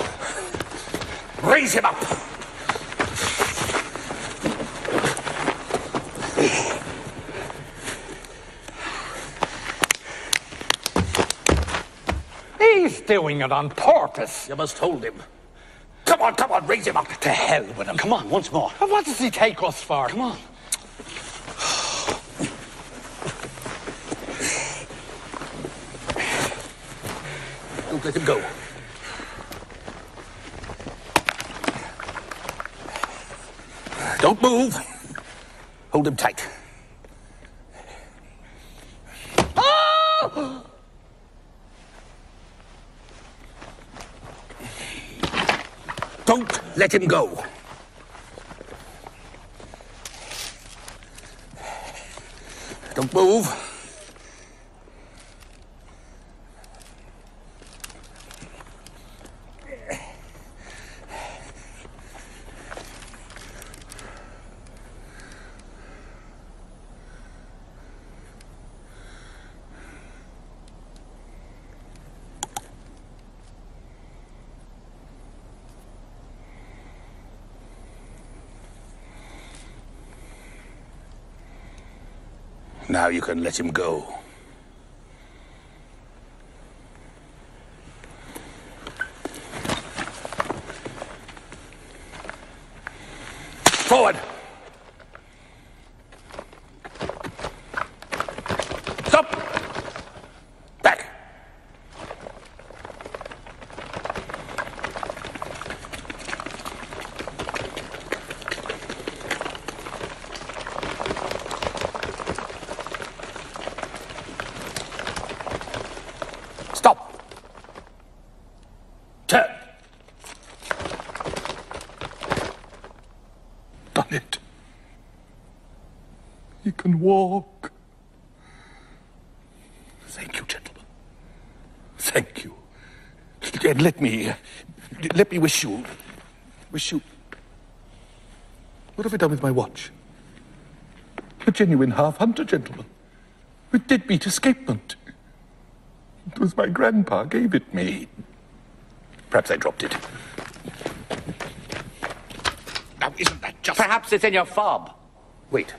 S3: Raise him up.
S1: He's doing it on purpose.
S3: You must hold him. Come on, raise him up. To hell with him.
S2: Come on, once more.
S1: And what does he take us for?
S2: Come on.
S3: Don't let him go. Don't move. Hold him tight.
S1: Oh!
S3: Don't let him go. Don't move. Now you can let him go. Forward! Stop! Back! He can walk. Thank you, gentlemen. Thank you. And let me wish you... What have I done with my watch? A genuine half-hunter, gentlemen. With deadbeat escapement. It was my grandpa gave it me. Perhaps I dropped it.
S4: Now, isn't that just...
S2: Perhaps it's in your fob.
S3: Wait.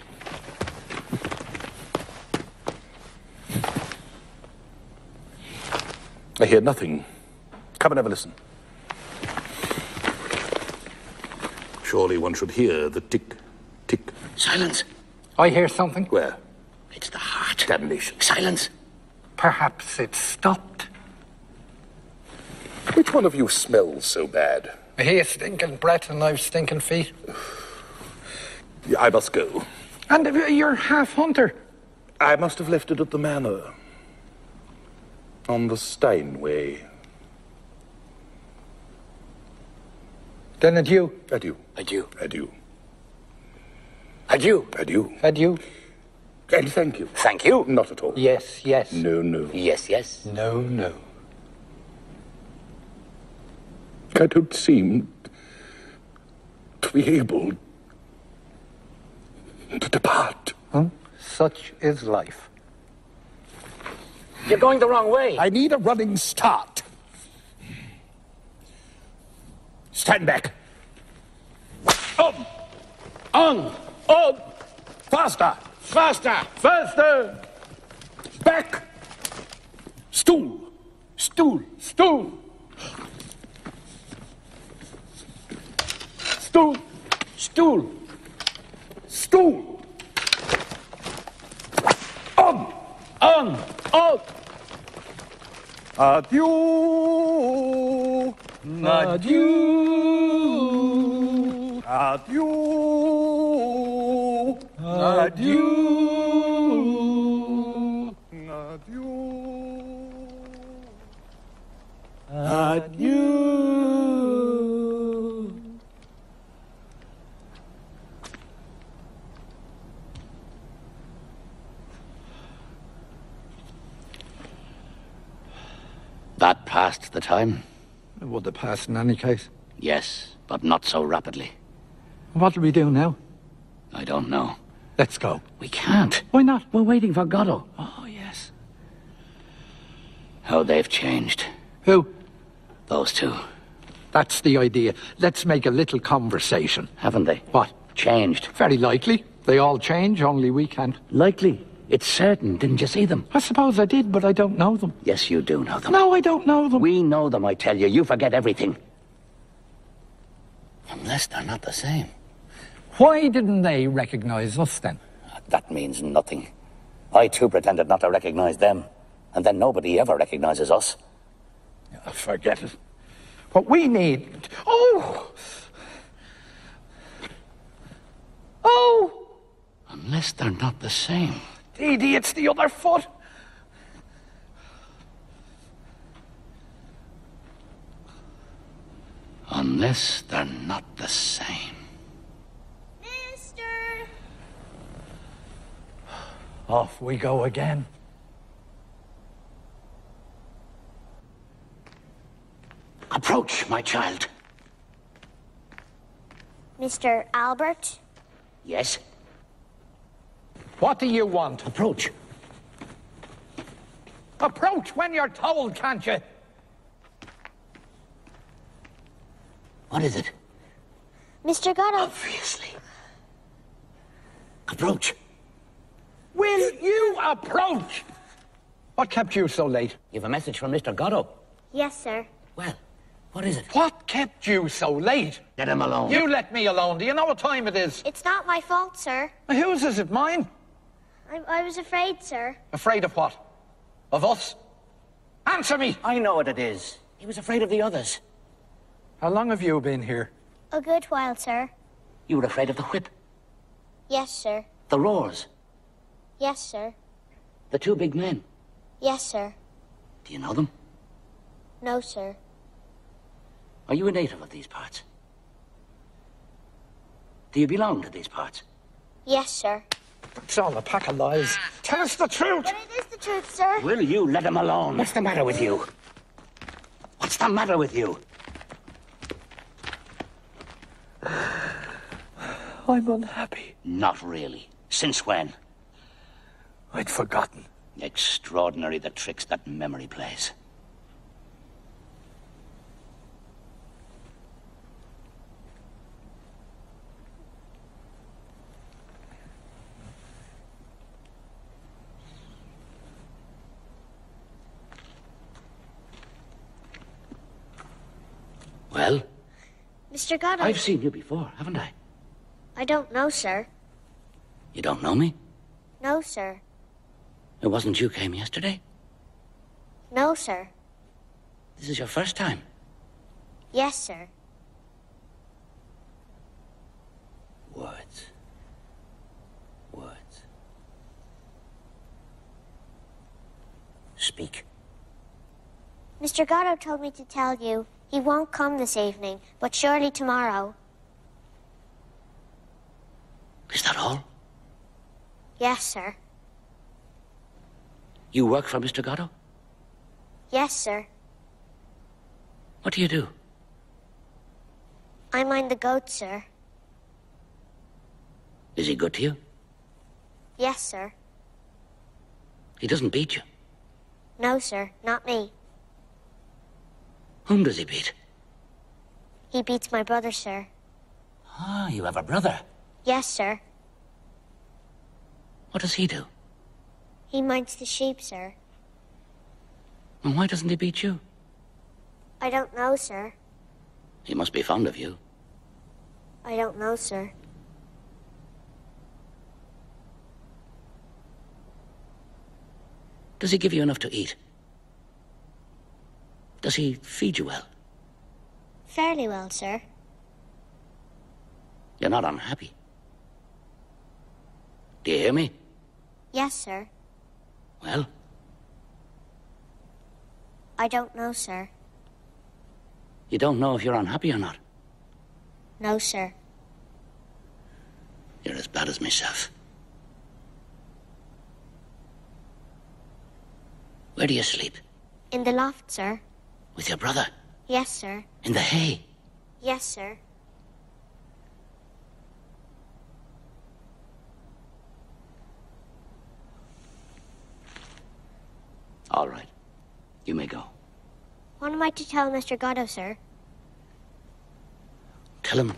S3: I hear nothing. Come and have a listen. Surely one should hear the tick, tick.
S2: Silence.
S1: I hear something.
S3: Where?
S2: It's the heart.
S3: Damnation.
S2: Silence.
S1: Perhaps it's stopped.
S3: Which one of you smells so bad?
S1: He has stinking breath and I've stinking feet.
S3: I must go.
S1: And you're half-hunter.
S3: I must have left it at the manor. On the Steinway.
S1: Then adieu.
S3: Adieu.
S2: Adieu.
S3: Adieu.
S2: Adieu.
S3: Adieu.
S1: Adieu.
S3: And thank you.
S2: Thank you.
S3: Not at all.
S1: Yes, yes.
S3: No, no.
S2: Yes, yes.
S1: No, no.
S3: I don't seem to be able to depart.
S1: Such is life.
S2: You're going the wrong way.
S3: I need a running start. Stand back.
S2: On.
S3: Faster.
S2: Faster.
S3: Faster. Back. Stool.
S1: Stool.
S3: Stool.
S1: Stool.
S3: Stool. Stool. On. Adieu.
S1: Adieu.
S3: Adieu.
S1: Adieu.
S3: Adieu.
S2: That passed the time.
S1: It would have passed in any case.
S2: Yes, but not so rapidly.
S1: What'll we do now?
S2: I don't know.
S1: Let's go.
S2: We can't.
S1: Why not?
S2: We're waiting for Goddo.
S1: Oh, yes.
S2: How they've changed.
S1: Who?
S2: Those two.
S1: That's the idea. Let's make a little conversation.
S2: Haven't they?
S1: What?
S2: Changed.
S1: Very likely. They all change, only we can't.
S2: Likely. It's certain. Didn't you see them?
S1: I suppose I did, but I don't know them.
S2: Yes, you do know them.
S1: No, I don't know them.
S2: We know them, I tell you. You forget everything. Unless they're not the same.
S1: Why didn't they recognize us then?
S2: That means nothing. I too pretended not to recognize them. And then nobody ever recognizes us.
S1: Forget it. What we need... Oh!
S2: Unless they're not the same.
S1: Didi, it's the other foot.
S2: Unless they're not the same.
S6: Mister!
S1: Off we go again.
S2: Approach, my child.
S6: Mr. Albert?
S2: Yes?
S1: What do you want?
S2: Approach.
S1: Approach when you're told, can't you?
S2: What is it?
S6: Mr. Goddo?
S2: Obviously. Approach.
S1: Will you approach? What kept you so late?
S2: You've a message from Mr. Goddo.
S6: Yes, sir.
S2: Well, what is it?
S1: What kept you so late?
S2: Let him alone.
S1: You let me alone. Do you know what time it is?
S6: It's not my fault, sir.
S1: Whose is it? Mine?
S6: I was afraid, sir.
S1: Afraid of what? Of us? Answer me!
S2: I know what it is. He was afraid of the others.
S1: How long have you been here?
S6: A good while, sir.
S2: You were afraid of the whip,
S6: Yes, sir.
S2: the roars,
S6: Yes, sir.
S2: the two big men.
S6: Yes, sir.
S2: Do you know them?
S6: No, sir.
S2: Are you a native of these parts? Do you belong to these parts?
S6: Yes, sir.
S1: It's all a pack of lies. Tell us the truth!
S6: But it is the truth, sir.
S2: Will you let him alone? What's the matter with you? What's the matter with you?
S1: I'm unhappy.
S2: Not really. Since when?
S1: I'd forgotten.
S2: Extraordinary the tricks that memory plays. Well?
S6: Mr. Goddo.
S2: I've seen you before, haven't I?
S6: I don't know, sir.
S2: You don't know me?
S6: No, sir.
S2: It wasn't you came yesterday?
S6: No, sir.
S2: This is your first time?
S6: Yes, sir.
S2: Words. Words. Speak.
S6: Mr. Goddo told me to tell you he won't come this evening, but surely tomorrow.
S2: Is that all?
S6: Yes, sir.
S2: You work for Mr. Goddo?
S6: Yes, sir.
S2: What do you do?
S6: I mind the goat, sir.
S2: Is he good to you?
S6: Yes, sir.
S2: He doesn't beat you?
S6: No, sir, not me.
S2: Whom does he beat?
S6: He beats my brother, sir.
S2: Ah, you have a brother.
S6: Yes, sir.
S2: What does he do?
S6: He minds the sheep, sir.
S2: And why doesn't he beat you?
S6: I don't know, sir.
S2: He must be fond of you.
S6: I don't know, sir.
S2: Does he give you enough to eat? Does he feed you well?
S6: Fairly well, sir.
S2: You're not unhappy. Do you hear me?
S6: Yes, sir.
S2: Well?
S6: I don't know, sir.
S2: You don't know if you're unhappy or not?
S6: No, sir.
S2: You're as bad as myself. Where do you sleep?
S6: In the loft, sir.
S2: With your brother?
S6: Yes, sir.
S2: In the hay?
S6: Yes, sir.
S2: All right. You may go.
S6: What am I to tell Mr. Goddo, sir?
S2: Tell him.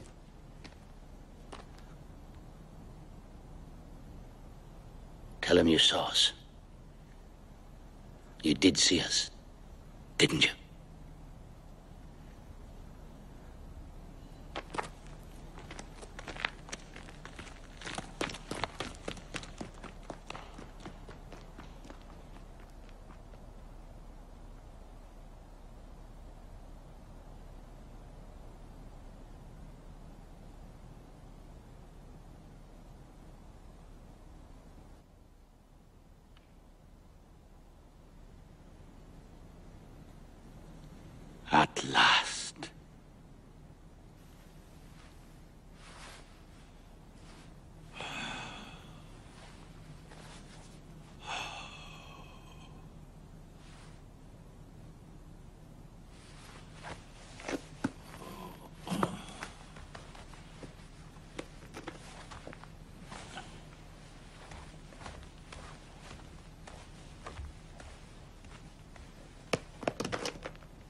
S2: Tell him you saw us. You did see us, didn't you? At last.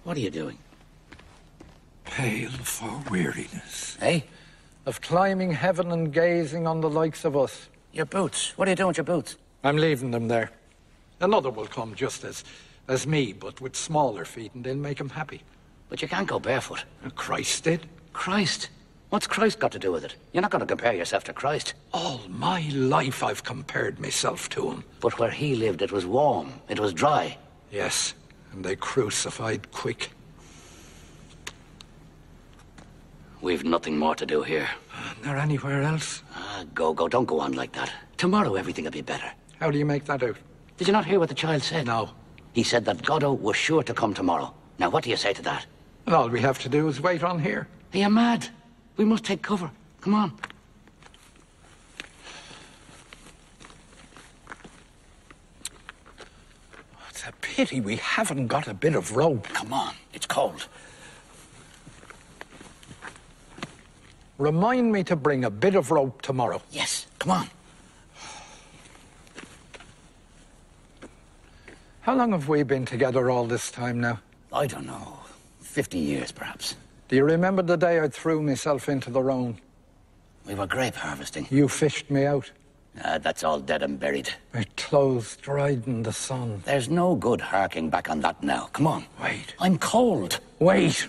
S2: What are you doing?
S1: Pale for weariness.
S2: Hey?
S1: Of climbing heaven and gazing on the likes of us.
S2: Your boots. What are you doing with your boots?
S1: I'm leaving them there. Another will come just as me, but with smaller feet, and they'll make him happy.
S2: But you can't go barefoot.
S1: Christ did.
S2: Christ? What's Christ got to do with it? You're not going to compare yourself to Christ.
S1: All my life I've compared myself to him.
S2: But where he lived, it was warm. It was dry.
S1: Yes, and they crucified quick.
S2: We've nothing more to do here.
S1: Is there anywhere else?
S2: Ah, Gogo, don't go on like that. Tomorrow everything will be better.
S1: How do you make that out?
S2: Did you not hear what the child said?
S1: No.
S2: He said that Goddo was sure to come tomorrow. Now, what do you say to that?
S1: And all we have to do is wait on here.
S2: Are you mad? We must take cover. Come on.
S1: It's a pity we haven't got a bit of rope.
S2: Come on, it's cold.
S1: Remind me to bring a bit of rope tomorrow.
S2: Yes, come on.
S1: How long have we been together all this time now?
S2: I don't know. 50 years, perhaps.
S1: Do you remember the day I threw myself into the Rhone?
S2: We were grape harvesting.
S1: You fished me out.
S2: That's all dead and buried.
S1: My clothes dried in the sun.
S2: There's no good harking back on that now. Come on.
S1: Wait.
S2: I'm cold.
S1: Wait.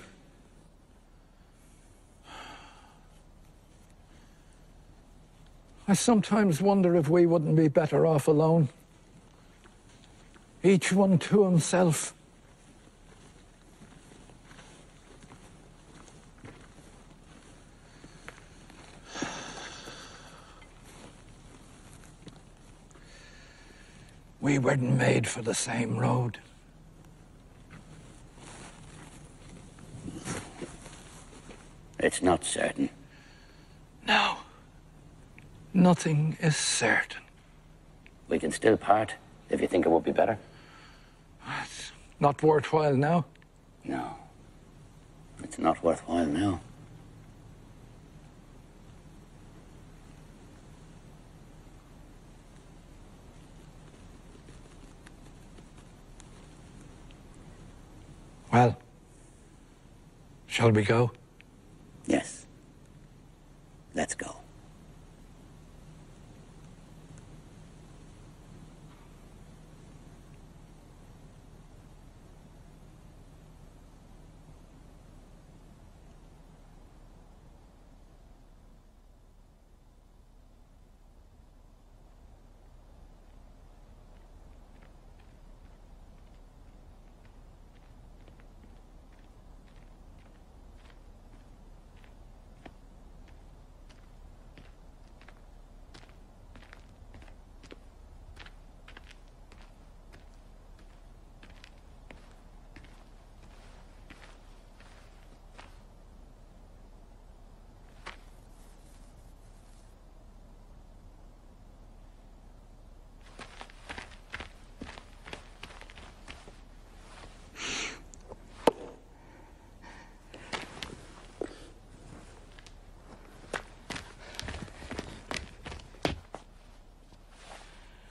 S1: I sometimes wonder if we wouldn't be better off alone. Each one to himself. We weren't made for the same road.
S2: It's not certain.
S1: No. Nothing is certain.
S2: We can still part, if you think it would be better.
S1: It's not worthwhile now.
S2: No. It's not worthwhile now.
S1: Well, shall we go?
S2: Yes. Let's go.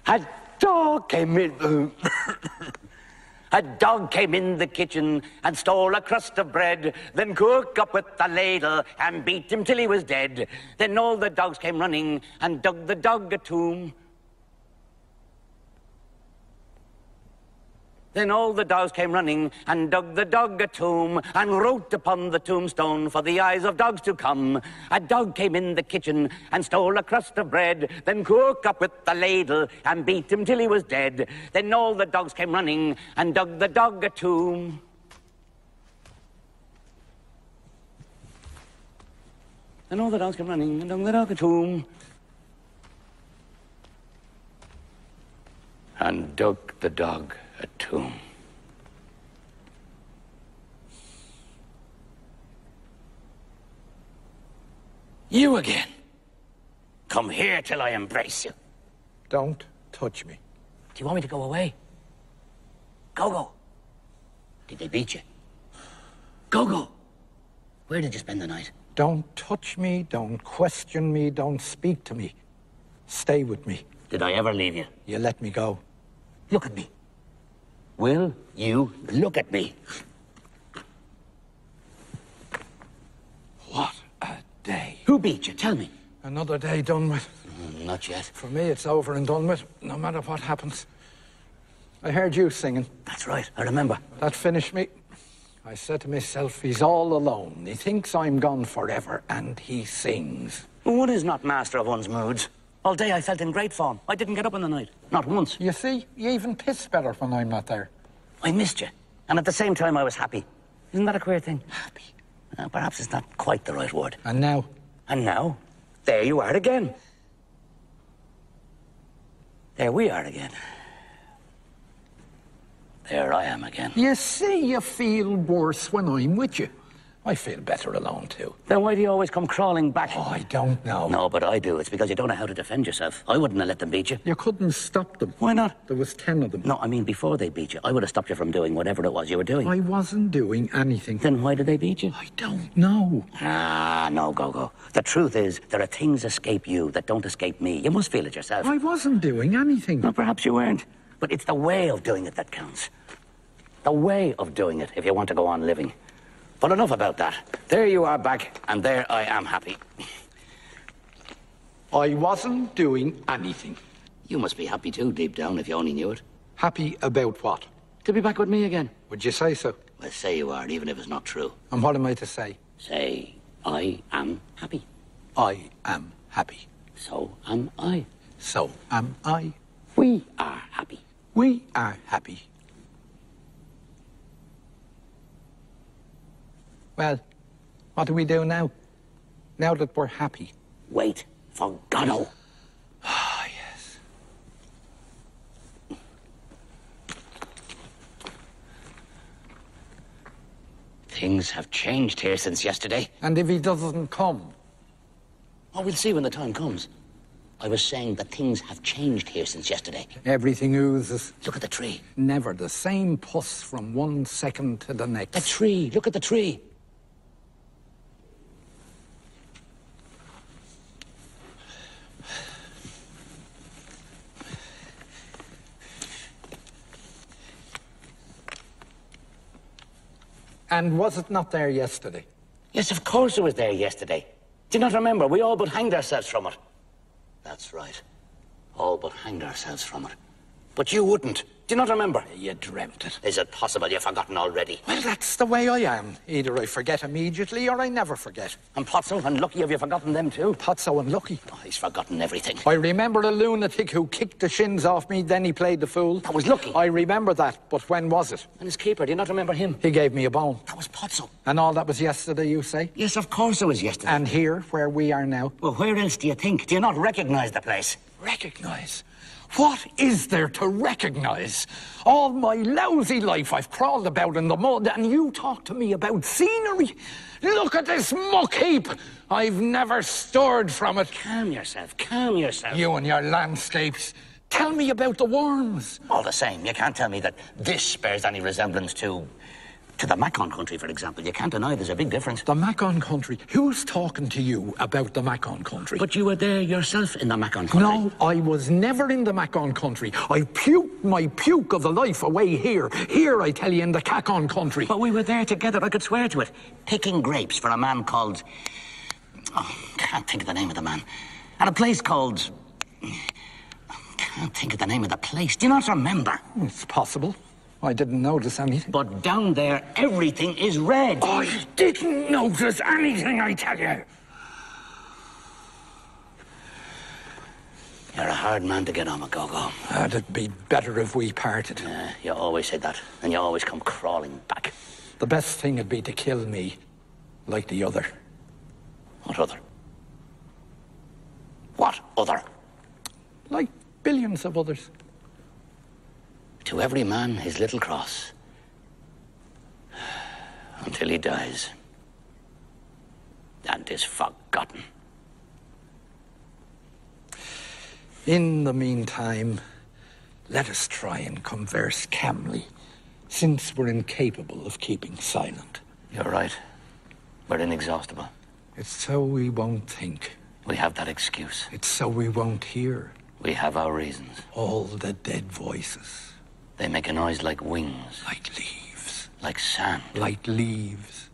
S2: A dog came in. A dog came in the kitchen and stole a crust of bread, then cooked up with a ladle and beat him till he was dead. Then all the dogs came running and dug the dog a tomb. Then all the dogs came running and dug the dog a tomb and wrote upon the tombstone for the eyes of dogs to come. A dog came in the kitchen and stole a crust of bread, then cooked up with the ladle and beat him till he was dead. Then all the dogs came running and dug the dog a tomb. Then all the dogs came running and dug the dog a tomb. And dug the dog a tomb. You again. Come here till I embrace you.
S1: Don't touch me.
S2: Do you want me to go away? Gogo. Did they beat you? Gogo. Where did you spend the night?
S1: Don't touch me, don't question me, don't speak to me. Stay with me.
S2: Did I ever leave you?
S1: You let me go.
S2: Look at me. Will you look at me?
S1: What a day.
S2: Who beat you? Tell me.
S1: Another day done with.
S2: Not yet.
S1: For me, it's over and done with, no matter what happens. I heard you singing.
S2: That's right, I remember.
S1: That finished me. I said to myself, he's all alone. He thinks I'm gone forever, and he sings.
S2: One is not master of one's moods. All day I felt in great form. I didn't get up in the night. Not once.
S1: You see, you even piss better when I'm not there.
S2: I missed you. And at the same time, I was happy. Isn't that a queer thing? Happy. Perhaps it's not quite the right word.
S1: And now?
S2: And now, there you are again. There we are again. There I am again.
S1: You see, you feel worse when I'm with you. I feel better alone, too.
S2: Then why do you always come crawling back?
S1: Oh, I don't know.
S2: No, but I do. It's because you don't know how to defend yourself. I wouldn't have let them beat you.
S1: You couldn't stop them.
S2: Why not?
S1: There was 10 of them.
S2: No, I mean before they beat you. I would have stopped you from doing whatever it was you were doing.
S1: I wasn't doing anything.
S2: Then why did they beat you?
S1: I don't know.
S2: Ah, no, Gogo. The truth is, there are things escape you that don't escape me. You must feel it yourself.
S1: I wasn't doing anything.
S2: Well, perhaps you weren't. But it's the way of doing it that counts. The way of doing it if you want to go on living. But enough about that. There you are back, and there I am happy.
S1: I wasn't doing anything.
S2: You must be happy too, deep down, if you only knew it.
S1: Happy about what?
S2: To be back with me again.
S1: Would you say so?
S2: Well, say you are, even if it's not true.
S1: And what am I to say?
S2: Say, I am happy.
S1: I am happy.
S2: So am I.
S1: So am I.
S2: We are happy.
S1: We are happy. Well, what do we do now? Now that we're happy.
S2: Wait for Goddo.
S1: Ah, yes.
S2: Things have changed here since yesterday.
S1: And if he doesn't come?
S2: Oh, we'll see when the time comes. I was saying that things have changed here since yesterday.
S1: Everything oozes.
S2: Look at the tree.
S1: Never the same puss from one second to the next.
S2: The tree. Look at the tree.
S1: And was it not there yesterday?
S2: Yes, of course it was there yesterday. Do you not remember? We all but hanged ourselves from it. That's right. All but hanged ourselves from it. But you wouldn't. Do you not remember?
S1: You dreamt it.
S2: Is it possible you've forgotten already?
S1: Well, that's the way I am. Either I forget immediately or I never forget.
S2: And Pozzo and Lucky, have you forgotten them too?
S1: Pozzo and Lucky.
S2: Oh, he's forgotten everything.
S1: I remember a lunatic who kicked the shins off me, then he played the fool.
S2: That was Lucky.
S1: I remember that, but when was it?
S2: And his keeper, do you not remember him?
S1: He gave me a bone.
S2: That was Pozzo.
S1: And all that was yesterday, you say?
S2: Yes, of course it was yesterday.
S1: And here, where we are now?
S2: Well, where else do you think? Do you not recognise the place?
S1: Recognise? What is there to recognise? All my lousy life I've crawled about in the mud, and you talk to me about scenery? Look at this muck heap! I've never stirred from it.
S2: Calm yourself, calm yourself.
S1: You and your landscapes. Tell me about the worms.
S2: All the same, you can't tell me that this bears any resemblance to the Macon country, for example. You can't deny there's a big difference.
S1: The Macon country? Who's talking to you about the Macon country?
S2: But you were there yourself in the Macon country.
S1: No, I was never in the Macon country. I puked my puke of the life away here. Here, I tell you, in the Cacon country.
S2: But we were there together, I could swear to it. Picking grapes for a man called... Oh, can't think of the name of the man. And a place called... Can't think of the name of the place. Do you not remember?
S1: It's possible. I didn't notice anything.
S2: But down there, everything is red.
S1: I didn't notice anything, I tell you.
S2: You're a hard man to get on with, Gogo.
S1: It'd be better if we parted.
S2: You always say that, and you always come crawling back.
S1: The best thing would be to kill me, like the other.
S2: What other? What other?
S1: Like billions of others.
S2: To every man his little cross, until he dies and is forgotten.
S1: In the meantime, let us try and converse calmly, since we're incapable of keeping silent.
S2: You're right. We're inexhaustible.
S1: It's so we won't think.
S2: We have that excuse.
S1: It's so we won't hear.
S2: We have our reasons.
S1: All the dead voices.
S2: They make a noise like wings.
S1: Like leaves.
S2: Like sand.
S1: Like leaves.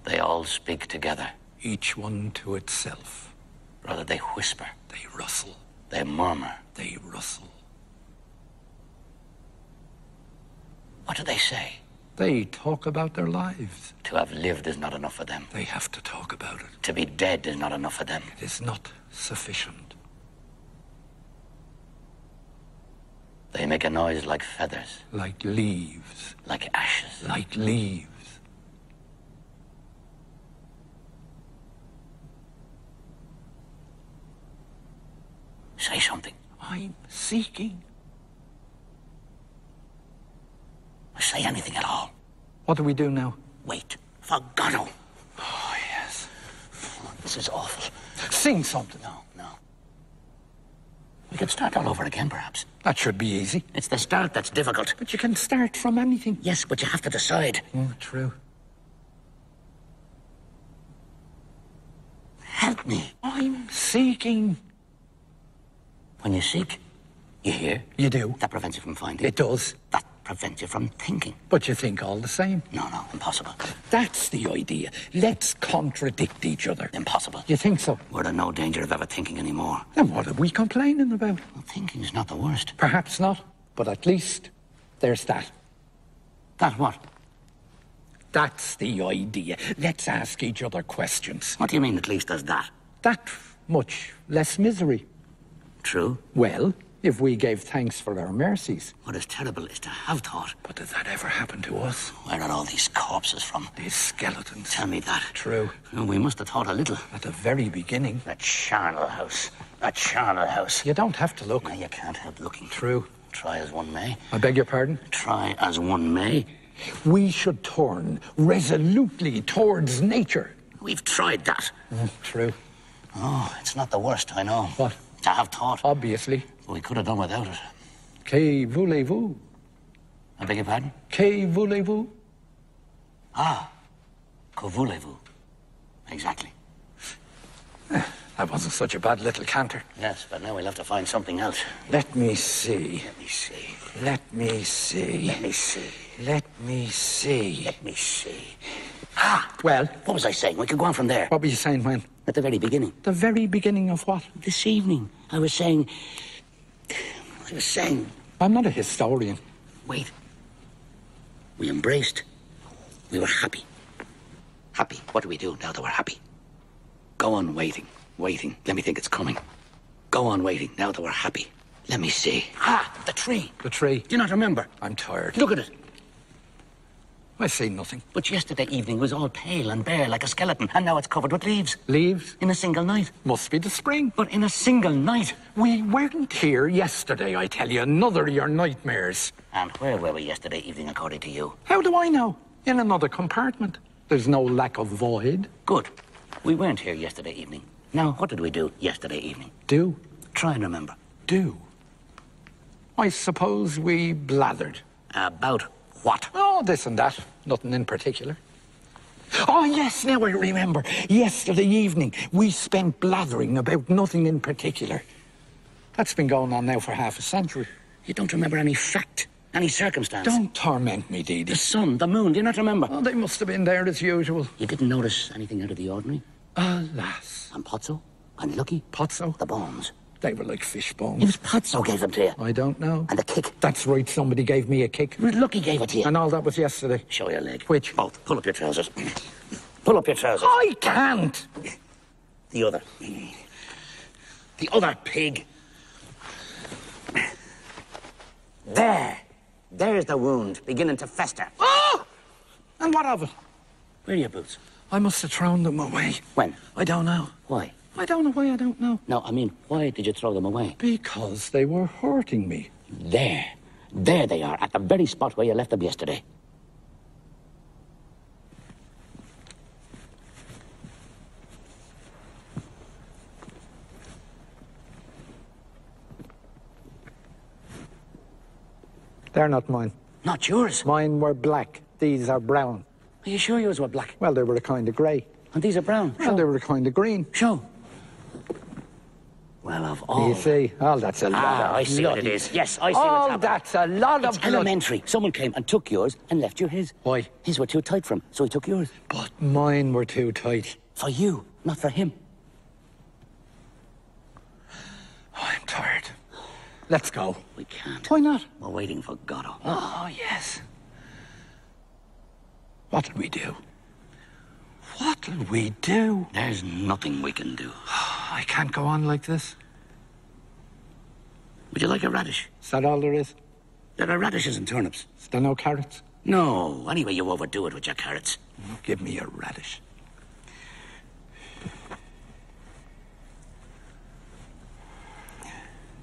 S2: They all speak together.
S1: Each one to itself.
S2: Rather, they whisper.
S1: They rustle.
S2: They murmur.
S1: They rustle.
S2: What do they say?
S1: They talk about their lives.
S2: To have lived is not enough for them.
S1: They have to talk about it.
S2: To be dead is not enough for them.
S1: It is not sufficient.
S2: They make a noise like feathers.
S1: Like leaves.
S2: Like ashes.
S1: Like leaves.
S2: Say something.
S1: I'm seeking.
S2: Say anything at all.
S1: What do we do now?
S2: Wait for Goddo.
S1: Oh, yes.
S2: This is awful.
S1: Sing something.
S2: No. We could start all over again, perhaps.
S1: That should be easy.
S2: It's the start that's difficult.
S1: But you can start from anything.
S2: Yes, but you have to decide.
S1: Oh, true.
S2: Help me.
S1: I'm seeking.
S2: When you seek, you hear.
S1: You do.
S2: That prevents you from finding.
S1: It does.
S2: That prevents you from thinking.
S1: But you think all the same.
S2: No, impossible.
S1: That's the idea. Let's contradict each other.
S2: Impossible.
S1: You think so?
S2: We're in no danger of ever thinking anymore.
S1: Then what are we complaining about?
S2: Well, thinking's not the worst.
S1: Perhaps not, but at least there's that.
S2: That what?
S1: That's the idea. Let's ask each other questions.
S2: What do you mean, at least there's that?
S1: That much less misery.
S2: True.
S1: Well, if we gave thanks for our mercies.
S2: What is terrible is to have thought.
S1: But did that ever happen to us?
S2: Where are all these corpses from?
S1: These skeletons.
S2: Tell me that.
S1: True.
S2: Well, we must have thought a little.
S1: At the very beginning.
S2: That charnel house. That charnel house.
S1: You don't have to look.
S2: No, you can't help looking.
S1: True.
S2: Try as one may.
S1: I beg your pardon?
S2: Try as one may.
S1: We should turn resolutely towards nature.
S2: We've tried that.
S1: True.
S2: Oh, it's not the worst, I know.
S1: What?
S2: To have thought.
S1: Obviously.
S2: But we could have done without it.
S1: Que voulez-vous?
S2: I beg your pardon?
S1: Que voulez-vous?
S2: Ah. Que voulez-vous? Exactly.
S1: That wasn't such a bad little canter.
S2: Yes, but now we'll have to find something else.
S1: Let me see.
S2: Let me see.
S1: Let me see.
S2: Let me see.
S1: Let me see.
S2: Let me see.
S1: Ah, well.
S2: What was I saying? We could go on from there.
S1: What were you saying when?
S2: At the very beginning.
S1: The very beginning of what?
S2: This evening. I was saying...
S1: I'm not a historian.
S2: Wait. We embraced. We were happy. Happy. What do we do now that we're happy? Go on waiting. Waiting. Let me think it's coming. Go on waiting now that we're happy. Let me see. Ah, the tree.
S1: The tree.
S2: Do you not remember?
S1: I'm tired.
S2: Look at it.
S1: I see nothing.
S2: But yesterday evening was all pale and bare like a skeleton, and now it's covered with leaves.
S1: Leaves?
S2: In a single night.
S1: Must be the spring.
S2: But in a single night.
S1: We weren't here yesterday, I tell you. Another of your nightmares.
S2: And where were we yesterday evening, according to you?
S1: How do I know? In another compartment. There's no lack of void.
S2: Good. We weren't here yesterday evening. Now, what did we do yesterday evening?
S1: Do?
S2: Try and remember.
S1: Do? I suppose we blathered.
S2: About what?
S1: Oh, this and that. Nothing in particular. Oh, yes, now I remember. Yesterday evening, we spent blathering about nothing in particular. That's been going on now for half a century.
S2: You don't remember any fact, any circumstance?
S1: Don't torment me, Didi.
S2: The sun, the moon, do you not remember?
S1: Oh, they must have been there as usual.
S2: You didn't notice anything out of the ordinary?
S1: Alas.
S2: And Pozzo? And Lucky?
S1: Pozzo?
S2: The bones.
S1: They were like fish bones.
S2: It was Pozzo gave them to you.
S1: I don't know.
S2: And the kick.
S1: That's right, somebody gave me a kick.
S2: Lucky gave it to you.
S1: And all that was yesterday.
S2: Show your leg.
S1: Which?
S2: Both. Pull up your trousers. Pull up your trousers.
S1: I can't.
S2: The other. The other pig. There. There's the wound beginning to fester.
S1: Oh! And what of it?
S2: Where are your boots?
S1: I must have thrown them away.
S2: When?
S1: I don't know.
S2: Why?
S1: I don't know why I don't know.
S2: No, I mean, why did you throw them away?
S1: Because they were hurting me.
S2: There. There they are, at the very spot where you left them yesterday.
S1: They're not mine.
S2: Not yours?
S1: Mine were black. These are brown.
S2: Are you sure yours were black?
S1: Well, they were a kind of grey.
S2: And these are brown?
S1: Well, they were a kind of green.
S2: Show. Well, of all...
S1: You see? Oh, that's a lot of
S2: I see what it
S1: bloody-
S2: is. Yes, I see what's happening.
S1: That's a lot of
S2: It's
S1: blood.
S2: elementary. Someone came and took yours and left you his.
S1: Why?
S2: His were too tight for him, so he took yours.
S1: But mine were too tight.
S2: For you, not for him.
S1: Oh, I'm tired. Let's go.
S2: We can't.
S1: Why not?
S2: We're waiting for Goddo.
S1: Oh, yes. What'll we do? What'll we do?
S2: There's nothing we can do.
S1: I can't go on like this.
S2: Would you like a radish?
S1: Is that all there is?
S2: There are radishes and turnips.
S1: Is there no carrots?
S2: No. Anyway, you overdo it with your carrots.
S1: Give me a radish.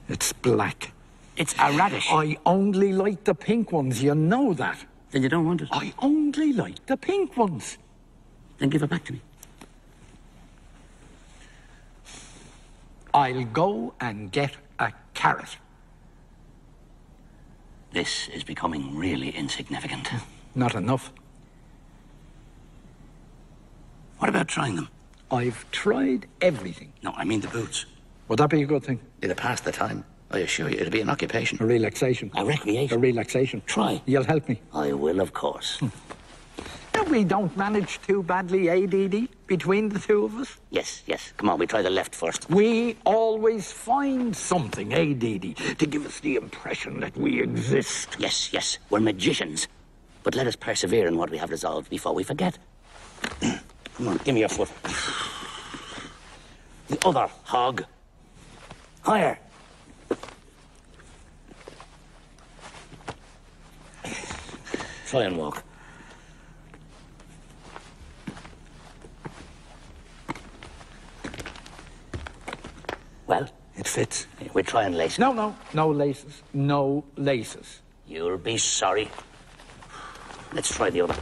S1: It's black.
S2: It's a radish.
S1: I only like the pink ones, you know that.
S2: Then you don't want it.
S1: I only exactly like the pink ones.
S2: Then give it back to me.
S1: I'll go and get a carrot.
S2: This is becoming really insignificant.
S1: Not enough.
S2: What about trying them?
S1: I've tried everything.
S2: No, I mean the boots.
S1: Would that be a good thing?
S2: It'll pass the time. I assure you, it'll be an occupation.
S1: A relaxation.
S2: A recreation.
S1: A relaxation.
S2: Try.
S1: You'll help me.
S2: I will, of course.
S1: No, we don't manage too badly, eh, Didi? Between the two of us?
S2: Yes, yes. Come on, we try the left first.
S1: We always find something, eh, Didi, to give us the impression that we exist.
S2: Yes, yes. We're magicians. But let us persevere in what we have resolved before we forget. Come on, give me your foot. The other hog. Higher. Try and walk. Well?
S1: It fits.
S2: We'll try and lace it.
S1: No laces. No laces.
S2: You'll be sorry. Let's try the other.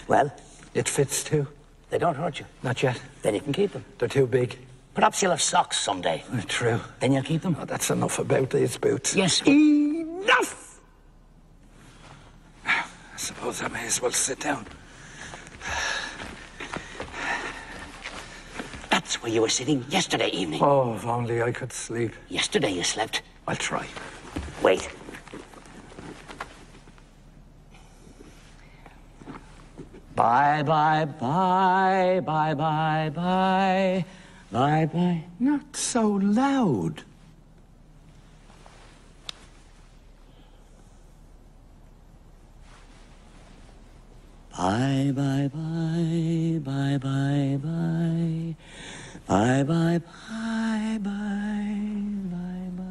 S2: Well?
S1: It fits too.
S2: They don't hurt you.
S1: Not yet.
S2: Then you can keep them.
S1: They're too big.
S2: Perhaps you'll have socks someday.
S1: True.
S2: Then you'll keep them.
S1: Oh, that's enough about these boots.
S2: Yes.
S1: Enough! I suppose I may as well sit down.
S2: That's where you were sitting yesterday evening.
S1: Oh, if only I could sleep.
S2: Yesterday you slept.
S1: I'll try.
S2: Wait. Bye, bye, bye, bye, bye, bye, bye, bye.
S1: Not so loud.
S2: Bye, bye, bye, bye, bye, bye, bye, bye, bye, bye, bye, bye, bye.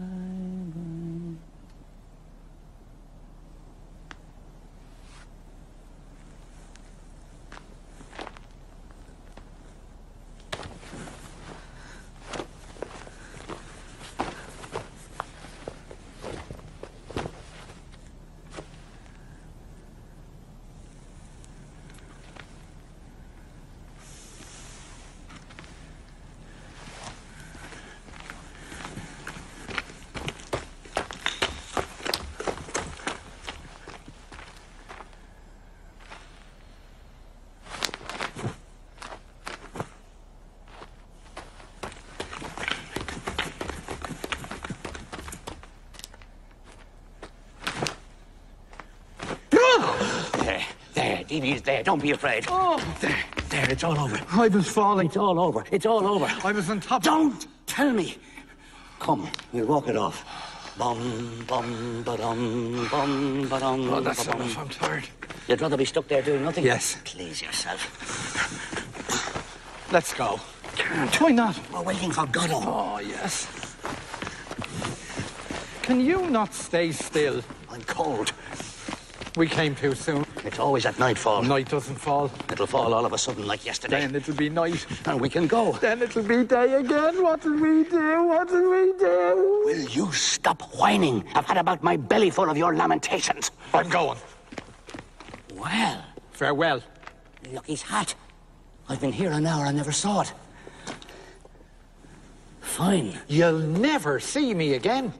S2: Didi's there. Don't be afraid.
S1: Oh.
S2: There, it's all over.
S1: I was falling.
S2: It's all over. It's all over.
S1: I was on top.
S2: Don't tell me. Come, we'll walk it off. Bum, bum, ba-dum, bum, ba-dum.
S1: Oh, that's enough. I'm tired.
S2: You'd rather be stuck there doing nothing?
S1: Yes.
S2: Please yourself.
S1: Let's go. Why not?
S2: We're waiting for Goddo.
S1: Oh, yes. Can you not stay still?
S2: I'm cold.
S1: We came too soon.
S2: It's always at nightfall.
S1: Night doesn't fall.
S2: It'll fall all of a sudden like yesterday.
S1: Then it'll be night.
S2: And we can go.
S1: Then it'll be day again. What'll we do? What'll we do?
S2: Will you stop whining? I've had about my belly full of your lamentations.
S1: I'm going.
S2: Well.
S1: Farewell.
S2: Look, his hat. I've been here an hour and never saw it. Fine.
S1: You'll never see me again.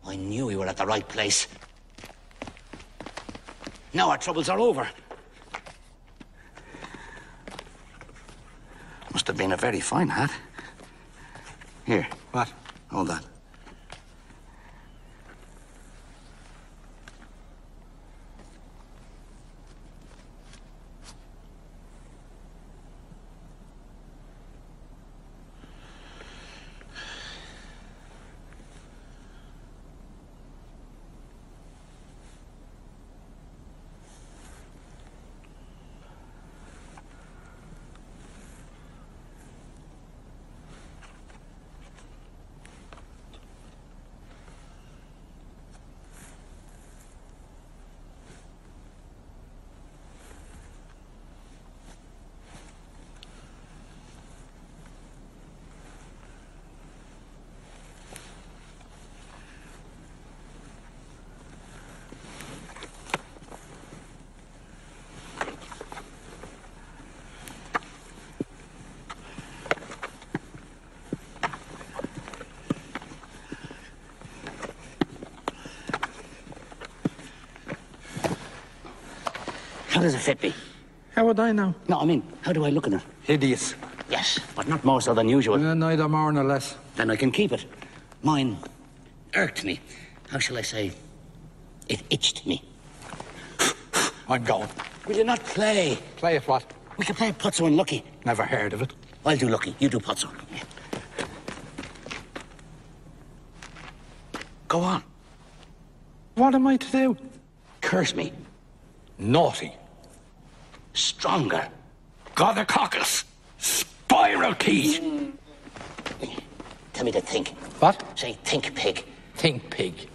S2: I knew we were at the right place. Now our troubles are over. Must have been a very fine hat. Here.
S1: What?
S2: Hold that. How does it fit me?
S1: How would I know?
S2: No, I mean, how do I look in it?
S1: Hideous.
S2: Yes, but not more so than usual.
S1: Neither more nor less.
S2: Then I can keep it. Mine irked me. How shall I say? It itched me.
S1: I'm going.
S2: Will you not play?
S1: Play at what?
S2: We can play Puzzo and Lucky.
S1: Never heard of it.
S2: I'll do Lucky. You do Puzzo. Go on.
S1: What am I to do?
S2: Curse me.
S1: Naughty.
S2: Stronger.
S1: Godococcus. Spiral key.
S2: Tell me to think.
S1: What?
S2: Say, think, pig.
S1: Think, pig.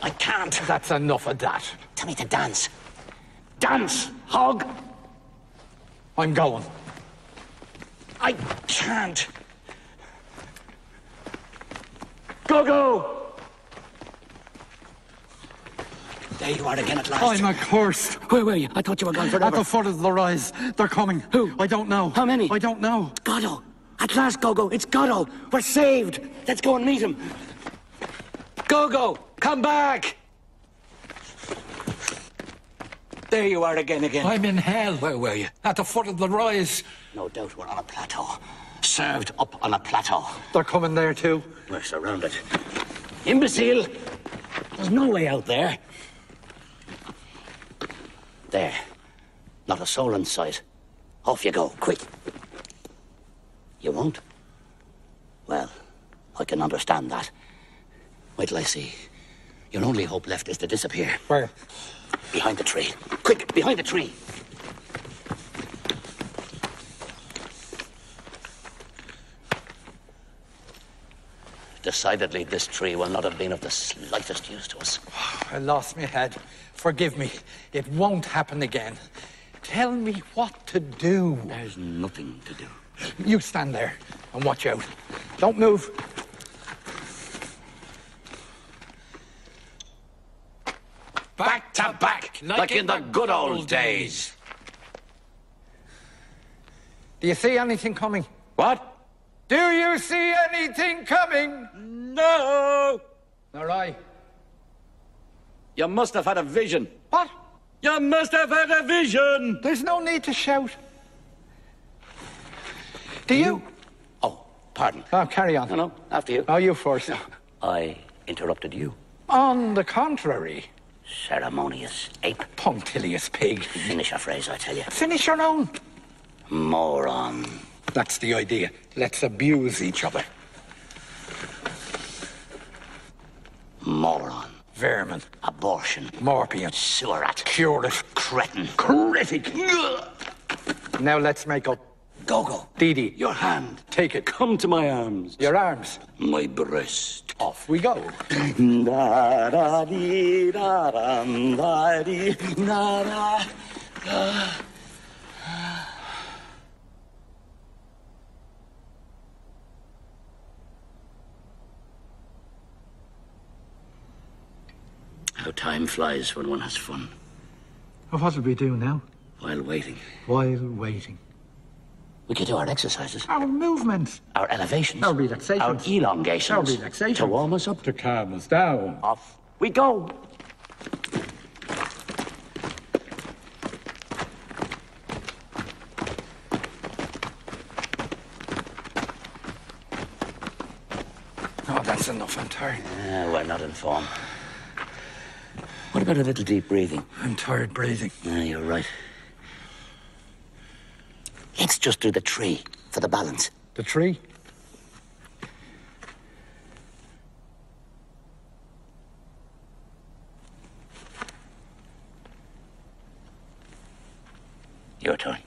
S2: I can't.
S1: That's enough of that.
S2: Tell me to dance. Dance, hog.
S1: I'm going.
S2: I can't. Gogo! There you are again at last.
S1: I'm accursed.
S2: Where were you? I thought you were gone forever.
S1: At the foot of the rise. They're coming.
S2: Who?
S1: I don't know.
S2: How many?
S1: I don't know.
S2: Goddo. At last, Gogo. It's Goddo. We're saved. Let's go and meet him. Gogo, come back. There you are again.
S1: I'm in hell.
S2: Where were you?
S1: At the foot of the rise.
S2: No doubt we're on a plateau. Served up on a plateau.
S1: They're coming there too.
S2: We're surrounded. Imbecile! There's no way out there. There. Not a soul in sight. Off you go, quick. You won't? Well, I can understand that. Wait till I see. Your only hope left is to disappear.
S1: Where?
S2: Behind the tree. Quick, behind the tree. Decidedly, this tree will not have been of the slightest use to us.
S1: I lost my head. Forgive me. It won't happen again. Tell me what to do.
S2: There's nothing to do.
S1: You stand there and watch out. Don't move.
S3: Back to back, like in the good old days.
S1: Do you see anything coming?
S3: What?
S1: Do you see anything coming?
S3: No!
S1: Nor I.
S3: You must have had a vision.
S1: What?
S3: You must have had a vision!
S1: There's no need to shout. Do you?
S2: Oh, pardon.
S1: Oh, carry on.
S2: No, after you.
S1: Oh, you first.
S2: I interrupted you.
S1: On the contrary.
S2: Ceremonious ape.
S1: Punctilious pig.
S2: Finish a phrase, I tell you.
S1: Finish your own.
S2: Moron.
S1: That's the idea. Let's abuse each other.
S2: Moron.
S1: Vermin.
S2: Abortion.
S1: Morpion.
S2: Sewer rat.
S1: Curate.
S2: Cretin.
S1: Critic. Now let's make up.
S2: Gogo.
S1: Didi.
S2: Your hand.
S1: Take it.
S2: Come to my arms.
S1: Your arms.
S2: My breast.
S1: Off we go.
S2: How time flies when one has fun.
S1: Well, what will we do now?
S2: While waiting.
S1: While waiting.
S2: We could do our exercises.
S1: Our movements.
S2: Our elevations.
S1: Our relaxations.
S2: Our elongations.
S1: Our relaxations.
S2: To warm us up.
S1: To calm us down.
S2: Off we go.
S1: Oh, that's enough. I'm tired.
S2: We're not in form. What about a little deep breathing?
S1: I'm tired breathing.
S2: You're right. Let's just do the tree for the balance.
S1: The tree?
S2: Your turn.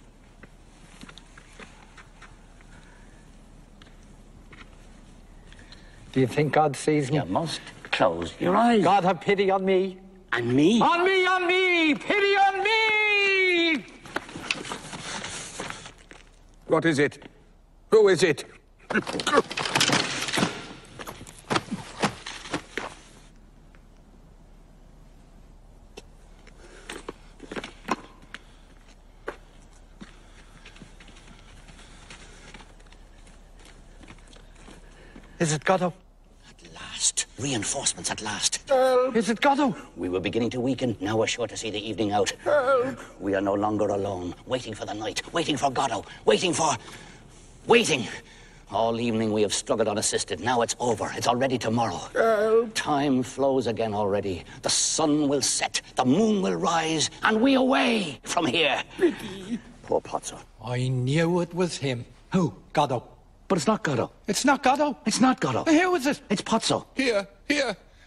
S1: Do you think God sees me?
S2: You must close your eyes.
S1: God have pity on me.
S2: And me.
S1: On me, on me! Pity on me!
S3: What is it? Who is it?
S1: Is it Goddo?
S2: At last. Reinforcements at last.
S1: Is it Goddo?
S2: We were beginning to weaken. Now we're sure to see the evening out. We are no longer alone. Waiting for the night. Waiting for Goddo. Waiting. All evening we have struggled unassisted. Now it's over. It's already tomorrow. Time flows again already. The sun will set. The moon will rise. And we away from here. Poor Pozzo.
S1: I knew it was him. Who? Goddo.
S2: But it's not Goddo.
S1: It's not Goddo?
S2: It's not Goddo.
S1: Who is it?
S2: It's Pozzo.
S4: Here,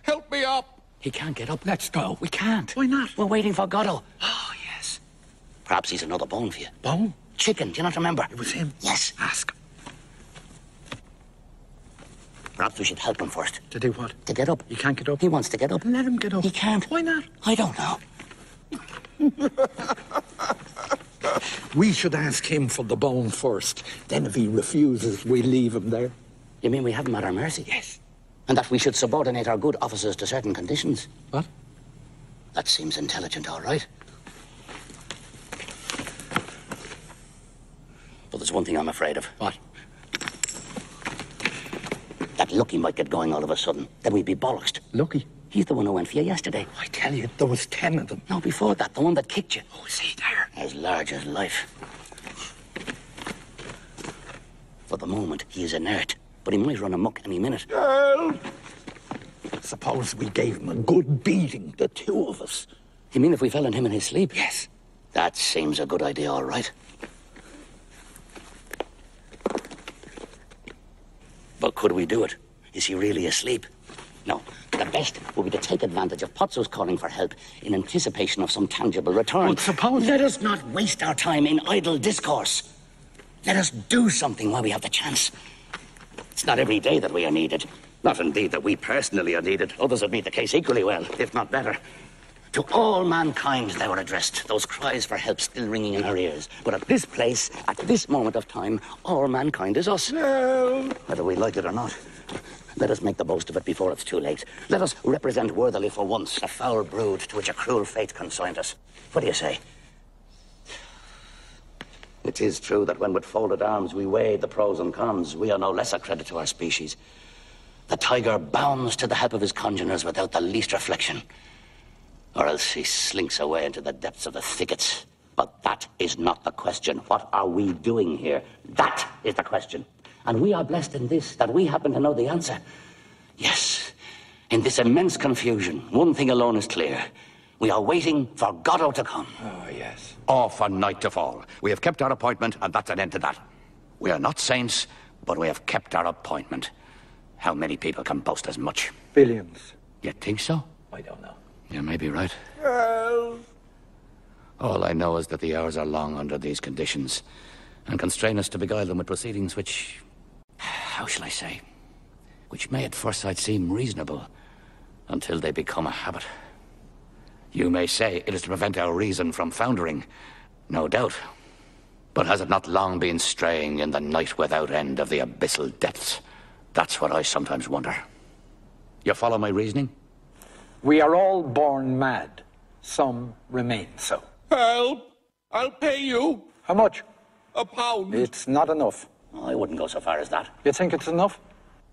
S4: help me up.
S2: He can't get up.
S1: Let's go.
S2: We can't.
S1: Why not?
S2: We're waiting for Goddo. Oh, yes. Perhaps he's another bone for you.
S1: Bone?
S2: Chicken, do you not remember?
S1: It was him.
S2: Yes.
S1: Ask him.
S2: Perhaps we should help him first.
S1: To do what?
S2: To get up.
S1: He can't get up?
S2: He wants to get up.
S1: Let him get up.
S2: He can't.
S1: Why not?
S2: I don't know.
S1: We should ask him for the bone first. Then if he refuses, we leave him there.
S2: You mean we have him at our mercy?
S1: Yes.
S2: And that we should subordinate our good officers to certain conditions?
S1: What?
S2: That seems intelligent, all right. But there's one thing I'm afraid of.
S1: What?
S2: That Lucky might get going all of a sudden. Then we'd be bollocksed.
S1: Lucky?
S2: He's the one who went for you yesterday.
S1: I tell you, there was 10 of them.
S2: No, before that, the one that kicked you.
S1: Oh, is he there?
S2: As large as life. For the moment, he is inert. But he might run amok any minute.
S1: Suppose we gave him a good beating, the two of us.
S2: You mean if we fell on him in his sleep?
S1: Yes.
S2: That seems a good idea, all right. But could we do it? Is he really asleep? No. The best would be to take advantage of Pozzo's calling for help in anticipation of some tangible return.
S1: But suppose...
S2: Let us not waste our time in idle discourse. Let us do something while we have the chance. It's not every day that we are needed. Not indeed that we personally are needed. Others would meet the case equally well, if not better. To all mankind they were addressed, those cries for help still ringing in our ears. But at this place, at this moment of time, all mankind is us. No. Whether we like it or not. Let us make the most of it before it's too late. Let us represent worthily for once the foul brood to which a cruel fate consigned us. What do you say? It is true that when with folded arms we weigh the pros and cons, we are no less a credit to our species. The tiger bounds to the help of his congeners without the least reflection. Or else he slinks away into the depths of the thickets. But that is not the question. What are we doing here? That is the question. And we are blessed in this, that we happen to know the answer. Yes, in this immense confusion, one thing alone is clear. We are waiting for Goddo to come.
S1: Oh, yes.
S2: Or for night to fall. We have kept our appointment, and that's an end to that. We are not saints, but we have kept our appointment. How many people can boast as much?
S1: Billions.
S2: You think so?
S1: I don't know.
S2: You may be right. All I know is that the hours are long under these conditions, and constrain us to beguile them with proceedings which... how shall I say? Which may at first sight seem reasonable, until they become a habit. You may say it is to prevent our reason from foundering. No doubt. But has it not long been straying in the night without end of the abyssal depths? That's what I sometimes wonder. You follow my reasoning?
S1: We are all born mad. Some remain so.
S4: Help! I'll pay you.
S1: How much?
S4: £1.
S1: It's not enough.
S2: I wouldn't go so far as that.
S1: You think it's enough?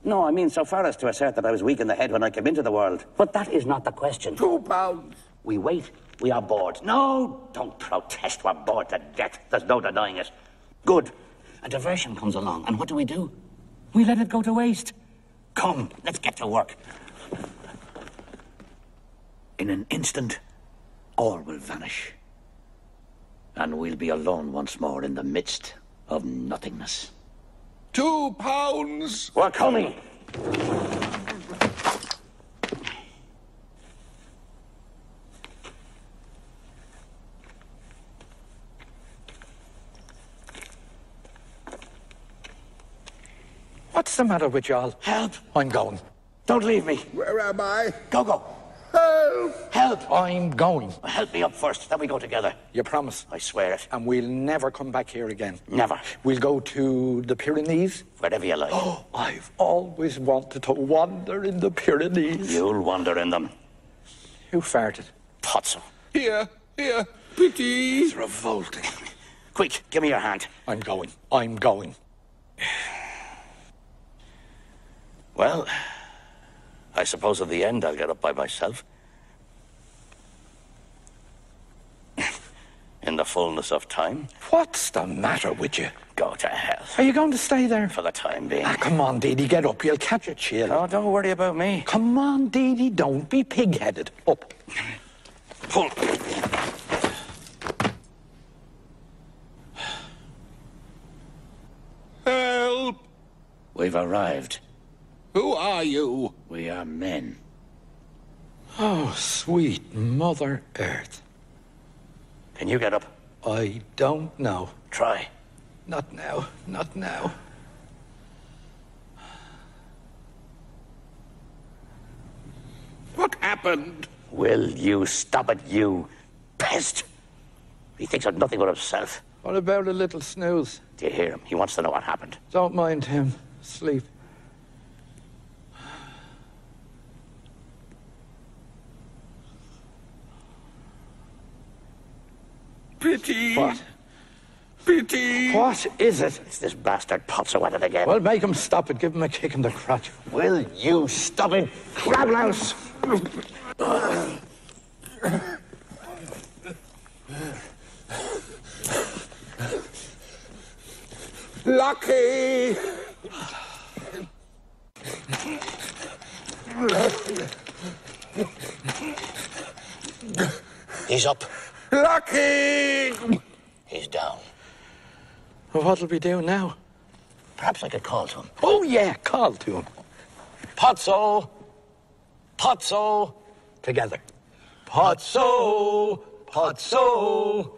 S2: No, I mean so far as to assert that I was weak in the head when I came into the world. But that is not the question.
S4: £2.
S2: We wait, we are bored. No, don't protest, we're bored to death. There's no denying it. Good. A diversion comes along, and what do? We let it go to waste. Come, let's get to work. In an instant, all will vanish. And we'll be alone once more in the midst of nothingness.
S4: £2.
S2: We're coming.
S1: What's the matter with y'all?
S2: Help.
S1: I'm going.
S2: Don't leave me.
S4: Where am I?
S2: Go.
S4: Help!
S2: Help.
S1: I'm going.
S2: Help me up first, then we go together.
S1: You promise?
S2: I swear it.
S1: And we'll never come back here again.
S2: Never.
S1: We'll go to the Pyrenees.
S2: Wherever you like.
S1: Oh, I've always wanted to wander in the Pyrenees.
S2: You'll wander in them.
S1: Who farted?
S2: Pozzo.
S4: Here, pity.
S1: It's revolting.
S2: Quick, give me your hand.
S1: I'm going.
S2: Well, I suppose at the end I'll get up by myself. In the fullness of time.
S1: What's the matter with you?
S2: Go to hell.
S1: Are you going to stay there?
S2: For the time being.
S1: Ah, come on, Didi, get up. You'll catch a chill.
S2: Oh, don't worry about me.
S1: Come on, Didi, don't be pig-headed. Up.
S2: Pull.
S3: Help!
S2: We've arrived.
S3: Who are you?
S2: We are men.
S1: Oh, sweet Mother Earth.
S2: Can you get up?
S1: I don't know.
S2: Try.
S1: Not now, not now.
S3: What happened?
S2: Will you stop it, you pest? He thinks of nothing but himself.
S1: What about a little snooze?
S2: Do you hear him? He wants to know what happened.
S1: Don't mind him. Sleep.
S3: Pity.
S1: What?
S3: Pity.
S1: What is it?
S2: It's this bastard Potso at it again.
S1: Well, make him stop it. Give him a kick in the crotch.
S2: Will you stop it, crablouse?
S3: Lucky.
S2: He's up.
S3: Lucky.
S2: He's down.
S1: Well, what'll we do now?
S2: Perhaps I could call to him.
S1: Oh, yeah, call to him.
S2: Potso! Potso!
S1: Together.
S2: Potso! Potso!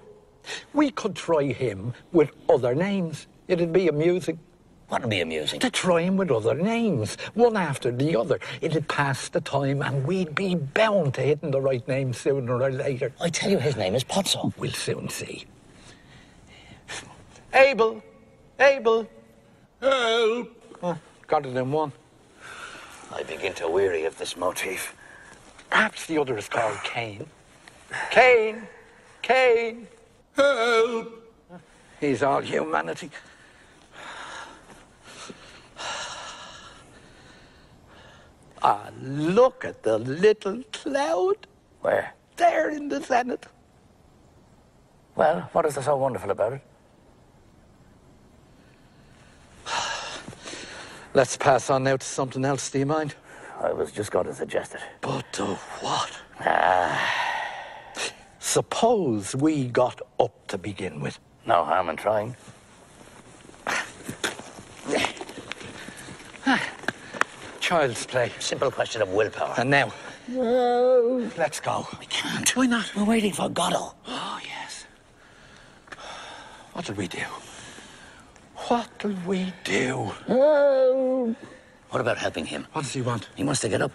S1: We could try him with other names. It'd be amusing.
S2: What'd be amusing?
S1: To try him with other names, one after the other. It'd pass the time and we'd be bound to hitting the right name sooner or later.
S2: I tell you, his name is Potso.
S1: We'll soon see. Abel! Abel!
S3: Help.
S1: Got it in one.
S2: I begin to weary of this motif.
S1: Perhaps the other is called Cain. Cain! Cain!
S3: Help.
S1: He's all humanity. Ah, look at the little cloud.
S2: Where?
S1: There in the zenith.
S2: Well, what is there so wonderful about it?
S1: Let's pass on now to something else, do you mind?
S2: I was just going to suggest it.
S1: But what? Suppose we got up to begin with.
S2: No harm in trying.
S1: Child's play.
S2: Simple question of willpower.
S1: And now, let's go.
S2: We can't. Why not? We're waiting for Goddo.
S1: Oh, yes. What'll we do? What'll we do?
S2: What about helping him?
S1: What does he want?
S2: He wants to get up.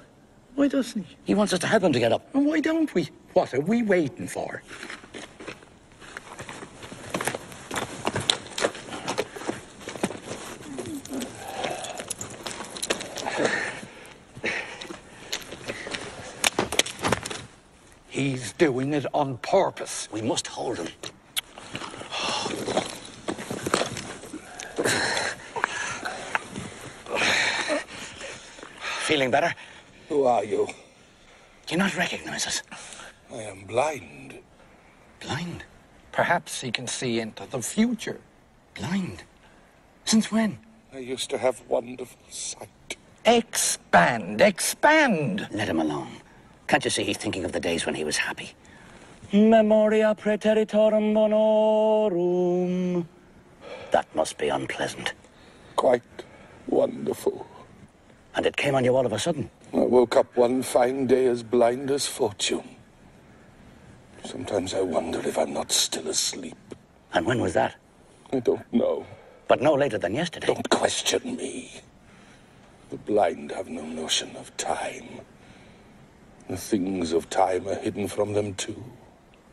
S1: Why doesn't he?
S2: He wants us to help him to get up.
S1: And why don't we? What are we waiting for? He's doing it on purpose.
S2: We must hold him. Feeling better?
S3: Who are you?
S2: Do you not recognize us?
S3: I am blind.
S2: Blind?
S1: Perhaps he can see into the future.
S2: Blind? Since when?
S3: I used to have wonderful sight.
S1: Expand, expand.
S2: Let him alone. Can't you see he's thinking of the days when he was happy? Memoria praeteritorum bonorum. That must be unpleasant.
S3: Quite wonderful.
S2: And it came on you all of a sudden.
S3: I woke up one fine day as blind as fortune. Sometimes I wonder if I'm not still asleep.
S2: And when was that?
S3: I don't know.
S2: But no later than yesterday.
S3: Don't question me. The blind have no notion of time. The things of time are hidden from them too.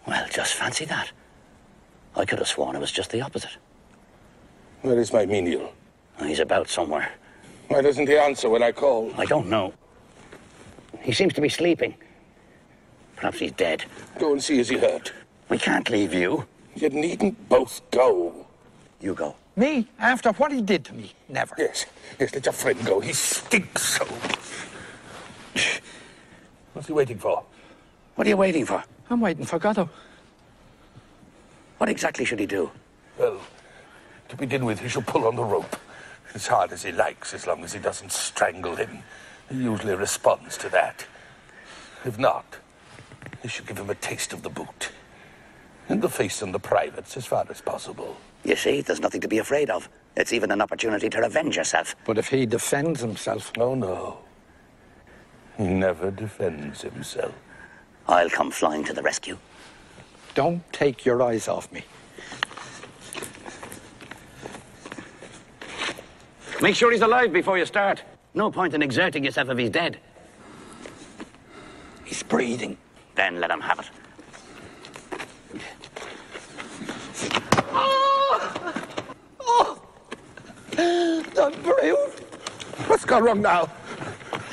S2: Well, just fancy that. I could have sworn it was just the opposite.
S3: Where is my menial?
S2: He's about somewhere.
S3: Why doesn't he answer when I call?
S2: I don't know. He seems to be sleeping. Perhaps he's dead.
S3: Go and see, is he hurt?
S2: We can't leave you.
S3: You needn't both go.
S2: You go.
S1: Me? After what he did to me? Never.
S3: Yes, let your friend go. He stinks so. What's he waiting for?
S2: What are you waiting for?
S1: I'm waiting for Goddo.
S2: What exactly should he do?
S3: Well, to begin with, he shall pull on the rope as hard as he likes, as long as he doesn't strangle him. He usually responds to that. If not, he should give him a taste of the boot. In the face and the privates, as far as possible.
S2: You see, there's nothing to be afraid of. It's even an opportunity to revenge yourself.
S1: But if he defends himself...
S3: Oh, no. He never defends himself.
S2: I'll come flying to the rescue.
S1: Don't take your eyes off me.
S2: Make sure he's alive before you start. No point in exerting yourself if he's dead.
S1: He's breathing.
S2: Then let him have it.
S1: Don't breathe.
S3: What's gone wrong now?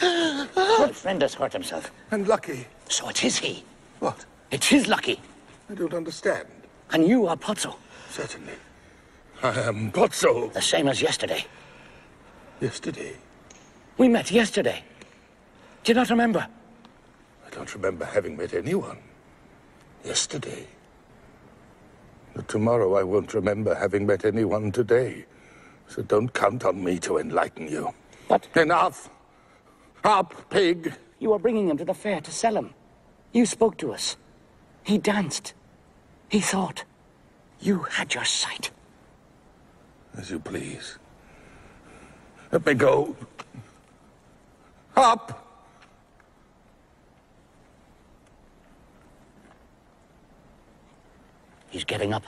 S2: My friend has hurt himself.
S3: And Lucky.
S2: So it is he.
S3: What?
S2: It's his Lucky.
S3: I don't understand.
S2: And you are Pozzo.
S3: Certainly. I am Pozzo.
S2: The same as yesterday.
S3: Yesterday?
S2: We met yesterday. Do you not remember?
S3: I don't remember having met anyone. Yesterday. But tomorrow I won't remember having met anyone today. So don't count on me to enlighten you.
S2: But...
S3: Enough! Up, pig!
S2: You were bringing him to the fair to sell him. You spoke to us. He danced. He thought. You had your sight.
S3: As you please. Let me go. Up!
S2: He's getting up.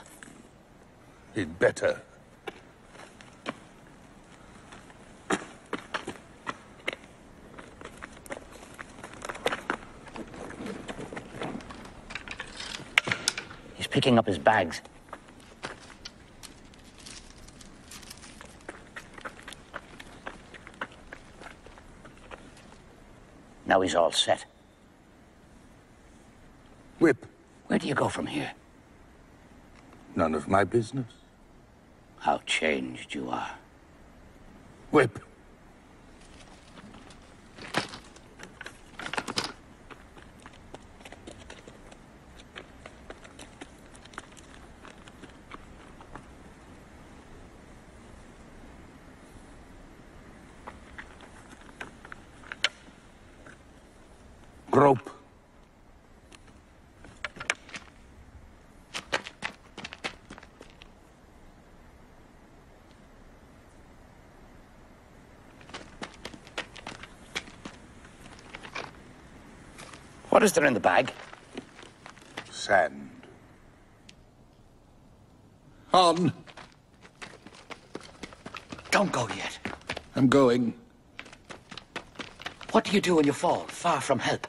S3: He'd better.
S2: He's picking up his bags. Now he's all set.
S3: Whip.
S2: Where do you go from here?
S3: None of my business.
S2: How changed you are.
S3: Whip. Grope.
S2: What is there in the bag?
S3: Sand. On.
S2: Don't go yet.
S3: I'm going.
S2: What do you do when you fall, far from help?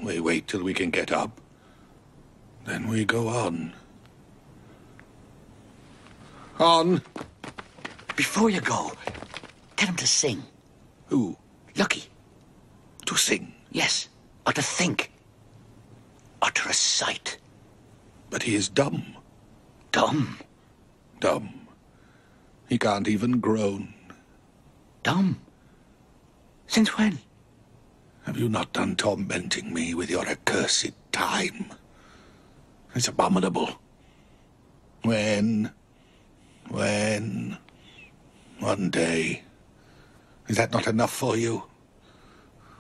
S3: We wait till we can get up. Then we go on. On.
S2: Before you go, get him to sing.
S3: Who?
S2: Lucky.
S3: To sing.
S2: Yes. Or to think. Or to recite.
S3: But he is dumb.
S2: Dumb.
S3: Dumb. He can't even groan.
S2: Dumb? Since when?
S3: Have you not done tormenting me with your accursed time? It's abominable. When? One day. Is that not enough for you?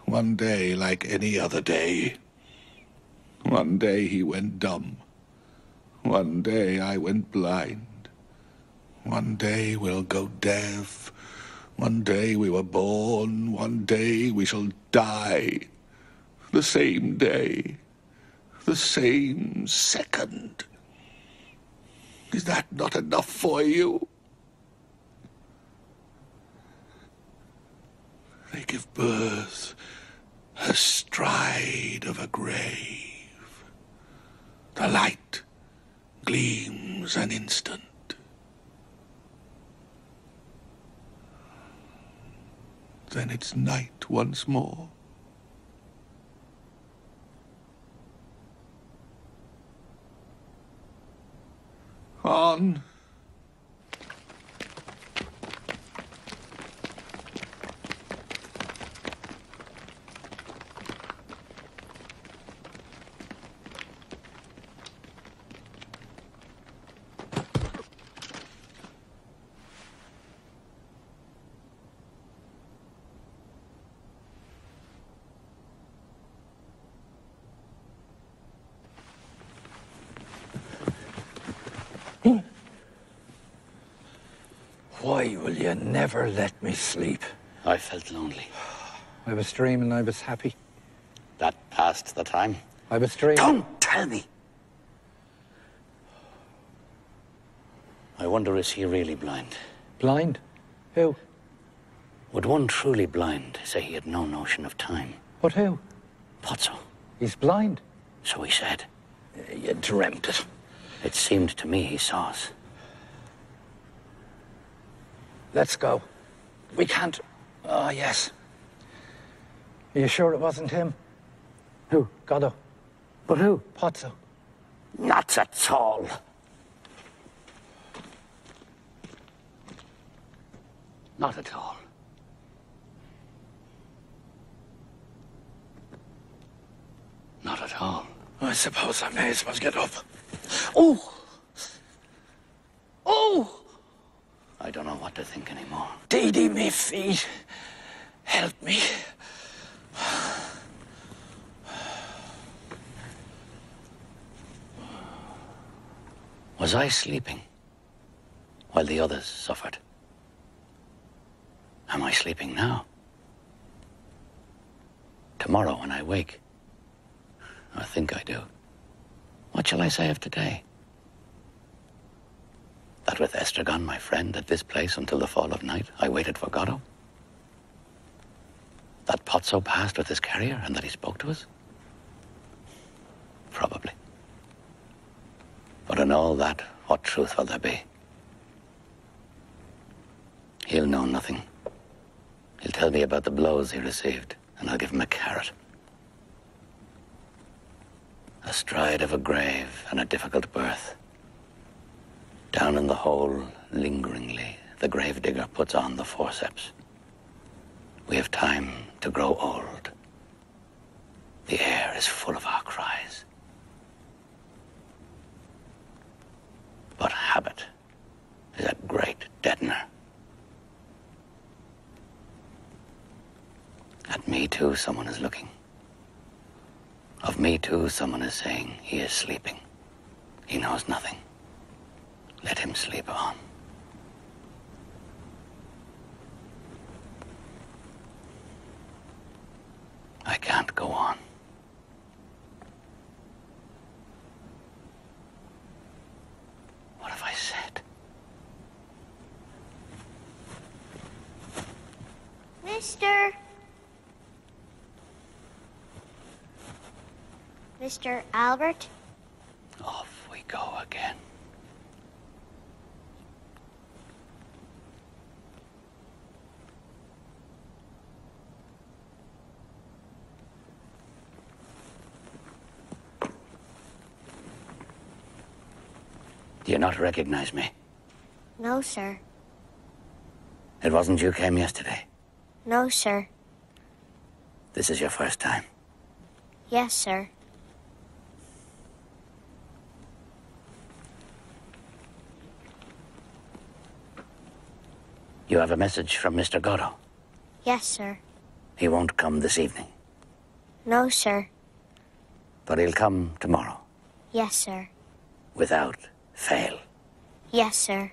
S3: One day like any other day. One day he went dumb. One day I went blind. One day we'll go deaf. One day we were born. One day we shall die. The same day. The same second. Is that not enough for you? They give birth astride of a grave. The light gleams an instant. Then it's night once more. On.
S1: Why will you never let me sleep?
S2: I felt lonely.
S1: I was dreaming I was happy.
S2: That passed the time.
S1: I was dreaming...
S2: Don't tell me! I wonder, is he really blind?
S1: Blind? Who?
S2: Would one truly blind say he had no notion of time?
S1: But who?
S2: Pozzo.
S1: He's blind.
S2: So he said.
S1: You dreamt it.
S2: It seemed to me he saw us.
S1: Let's go. We can't... Oh, yes. Are you sure it wasn't him?
S2: Who?
S1: Goddo.
S2: But who?
S1: Pozzo.
S2: Not at all. Not at all. Not at all.
S1: I suppose I may as well get up.
S2: Oh! Oh! I don't know what to think anymore.
S1: Didi, me feet. Help me.
S2: Was I sleeping while the others suffered? Am I sleeping now? Tomorrow when I wake, I think I do. What shall I say of today? That with Estragon, my friend, at this place until the fall of night, I waited for Goddo? That Pozzo passed with his carrier and that he spoke to us? Probably. But in all that, what truth will there be? He'll know nothing. He'll tell me about the blows he received, and I'll give him a carrot. Astride of a grave and a difficult birth. Down in the hole, lingeringly, the gravedigger puts on the forceps. We have time to grow old. The air is full of our cries. But habit is a great deadener. At me, too, someone is looking. Of me, too, someone is saying he is sleeping. He knows nothing. Let him sleep on. I can't go on. What have I said?
S6: Mister. Mr. Albert?
S2: Off we go again. Do you not recognize me?
S6: No, sir.
S2: It wasn't you came yesterday?
S6: No, sir.
S2: This is your first time?
S6: Yes, sir.
S2: You have a message from Mr. Goddo?
S6: Yes, sir.
S2: He won't come this evening?
S6: No, sir.
S2: But he'll come tomorrow?
S6: Yes, sir.
S2: Without fail?
S6: Yes, sir.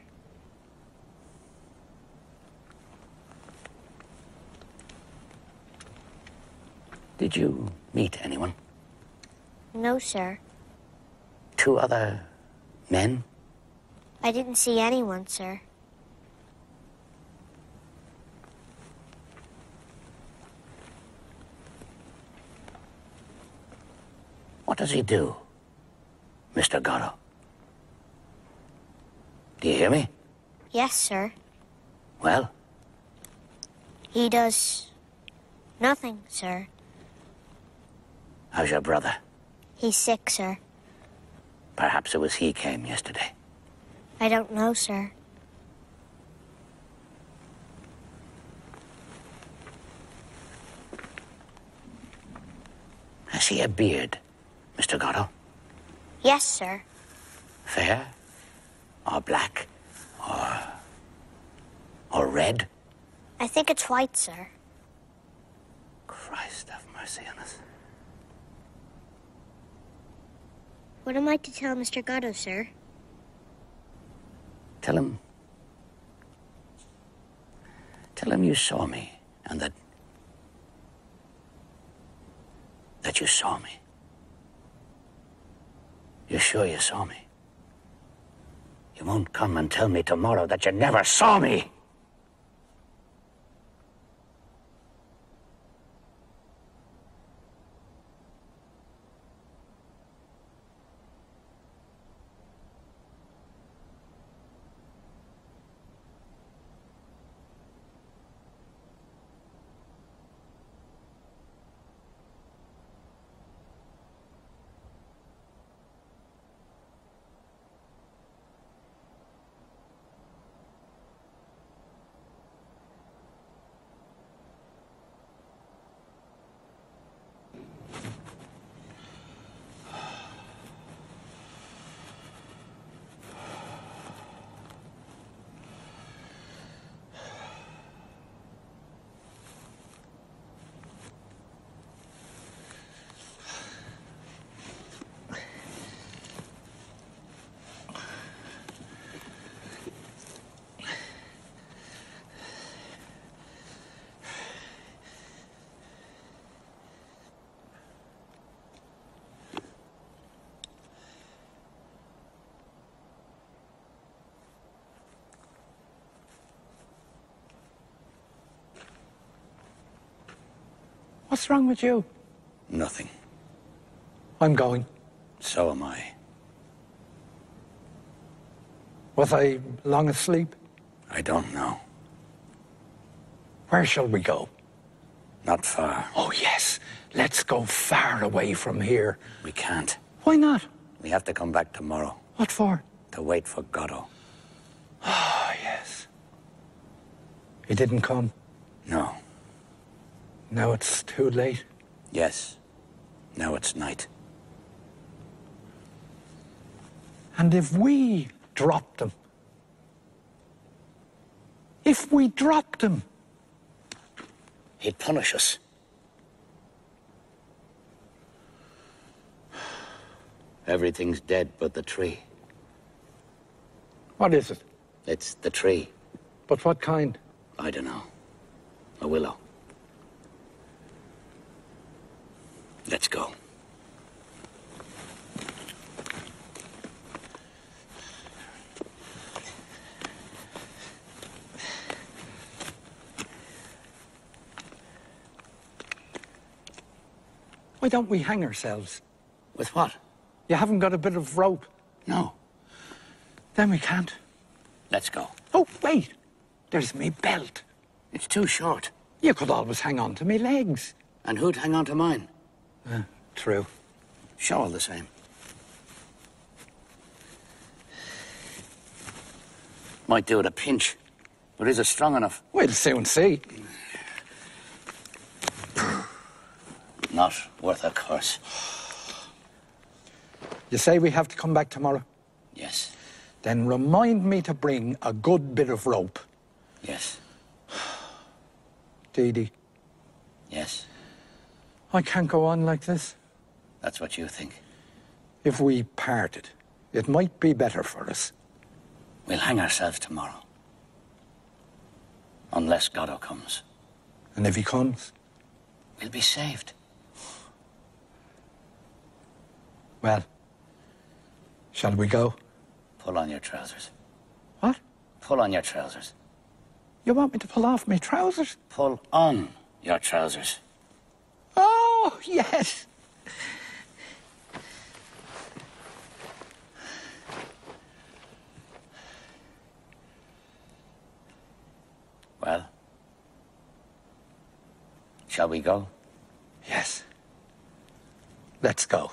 S2: Did you meet anyone?
S6: No, sir.
S2: 2 other men?
S6: I didn't see anyone, sir.
S2: What does he do, Mr. Goddo? Do you hear me?
S6: Yes, sir.
S2: Well?
S6: He does nothing, sir.
S2: How's your brother?
S6: He's sick, sir.
S2: Perhaps it was he came yesterday.
S6: I don't know, sir.
S2: Has he a beard, Mr. Goddo?
S6: Yes, sir.
S2: Fair? Or black? Or red?
S6: I think it's white, sir.
S2: Christ have mercy on us.
S6: What am I to tell Mr. Goddo, sir?
S2: Tell him Tell him you saw me, and that you saw me. You're sure you saw me? You won't come and tell me tomorrow that you never saw me.
S1: What's wrong with you?
S2: Nothing.
S1: I'm going.
S2: So am I.
S1: Was I long asleep?
S2: I don't know.
S1: Where shall we go?
S2: Not far.
S1: Oh, yes. Let's go far away from here.
S2: We can't.
S1: Why not?
S2: We have to come back tomorrow.
S1: What for?
S2: To wait for Goddo.
S1: Ah, yes. He didn't come.
S2: No.
S1: Now it's too late.
S2: Yes. Now it's night.
S1: And if we dropped him? If we dropped him?
S2: He'd punish us. Everything's dead but the tree.
S1: What is it?
S2: It's the tree.
S1: But what kind?
S2: I don't know. A willow. Let's go.
S1: Why don't we hang ourselves?
S2: With what?
S1: You haven't got a bit of rope?
S2: No.
S1: Then we can't.
S2: Let's go.
S1: Oh, wait. There's me belt.
S2: It's too short.
S1: You could always hang on to me legs.
S2: And who'd hang on to mine?
S1: True.
S2: Sure, all the same. Might do at a pinch. But is it strong enough?
S1: We'll soon see.
S2: Not worth a curse.
S1: You say we have to come back tomorrow?
S2: Yes.
S1: Then remind me to bring a good bit of rope.
S2: Yes.
S1: Didi,
S2: Yes.
S1: I can't go on like this.
S2: That's what you think.
S1: If we parted, it might be better for us.
S2: We'll hang ourselves tomorrow. Unless Goddo comes.
S1: And if he comes?
S2: We'll be saved.
S1: Well, shall we go?
S2: Pull on your trousers.
S1: What?
S2: Pull on your trousers.
S1: You want me to pull off my trousers?
S2: Pull on your trousers.
S1: Oh, yes.
S2: Well, shall we go?
S1: Yes. Let's go.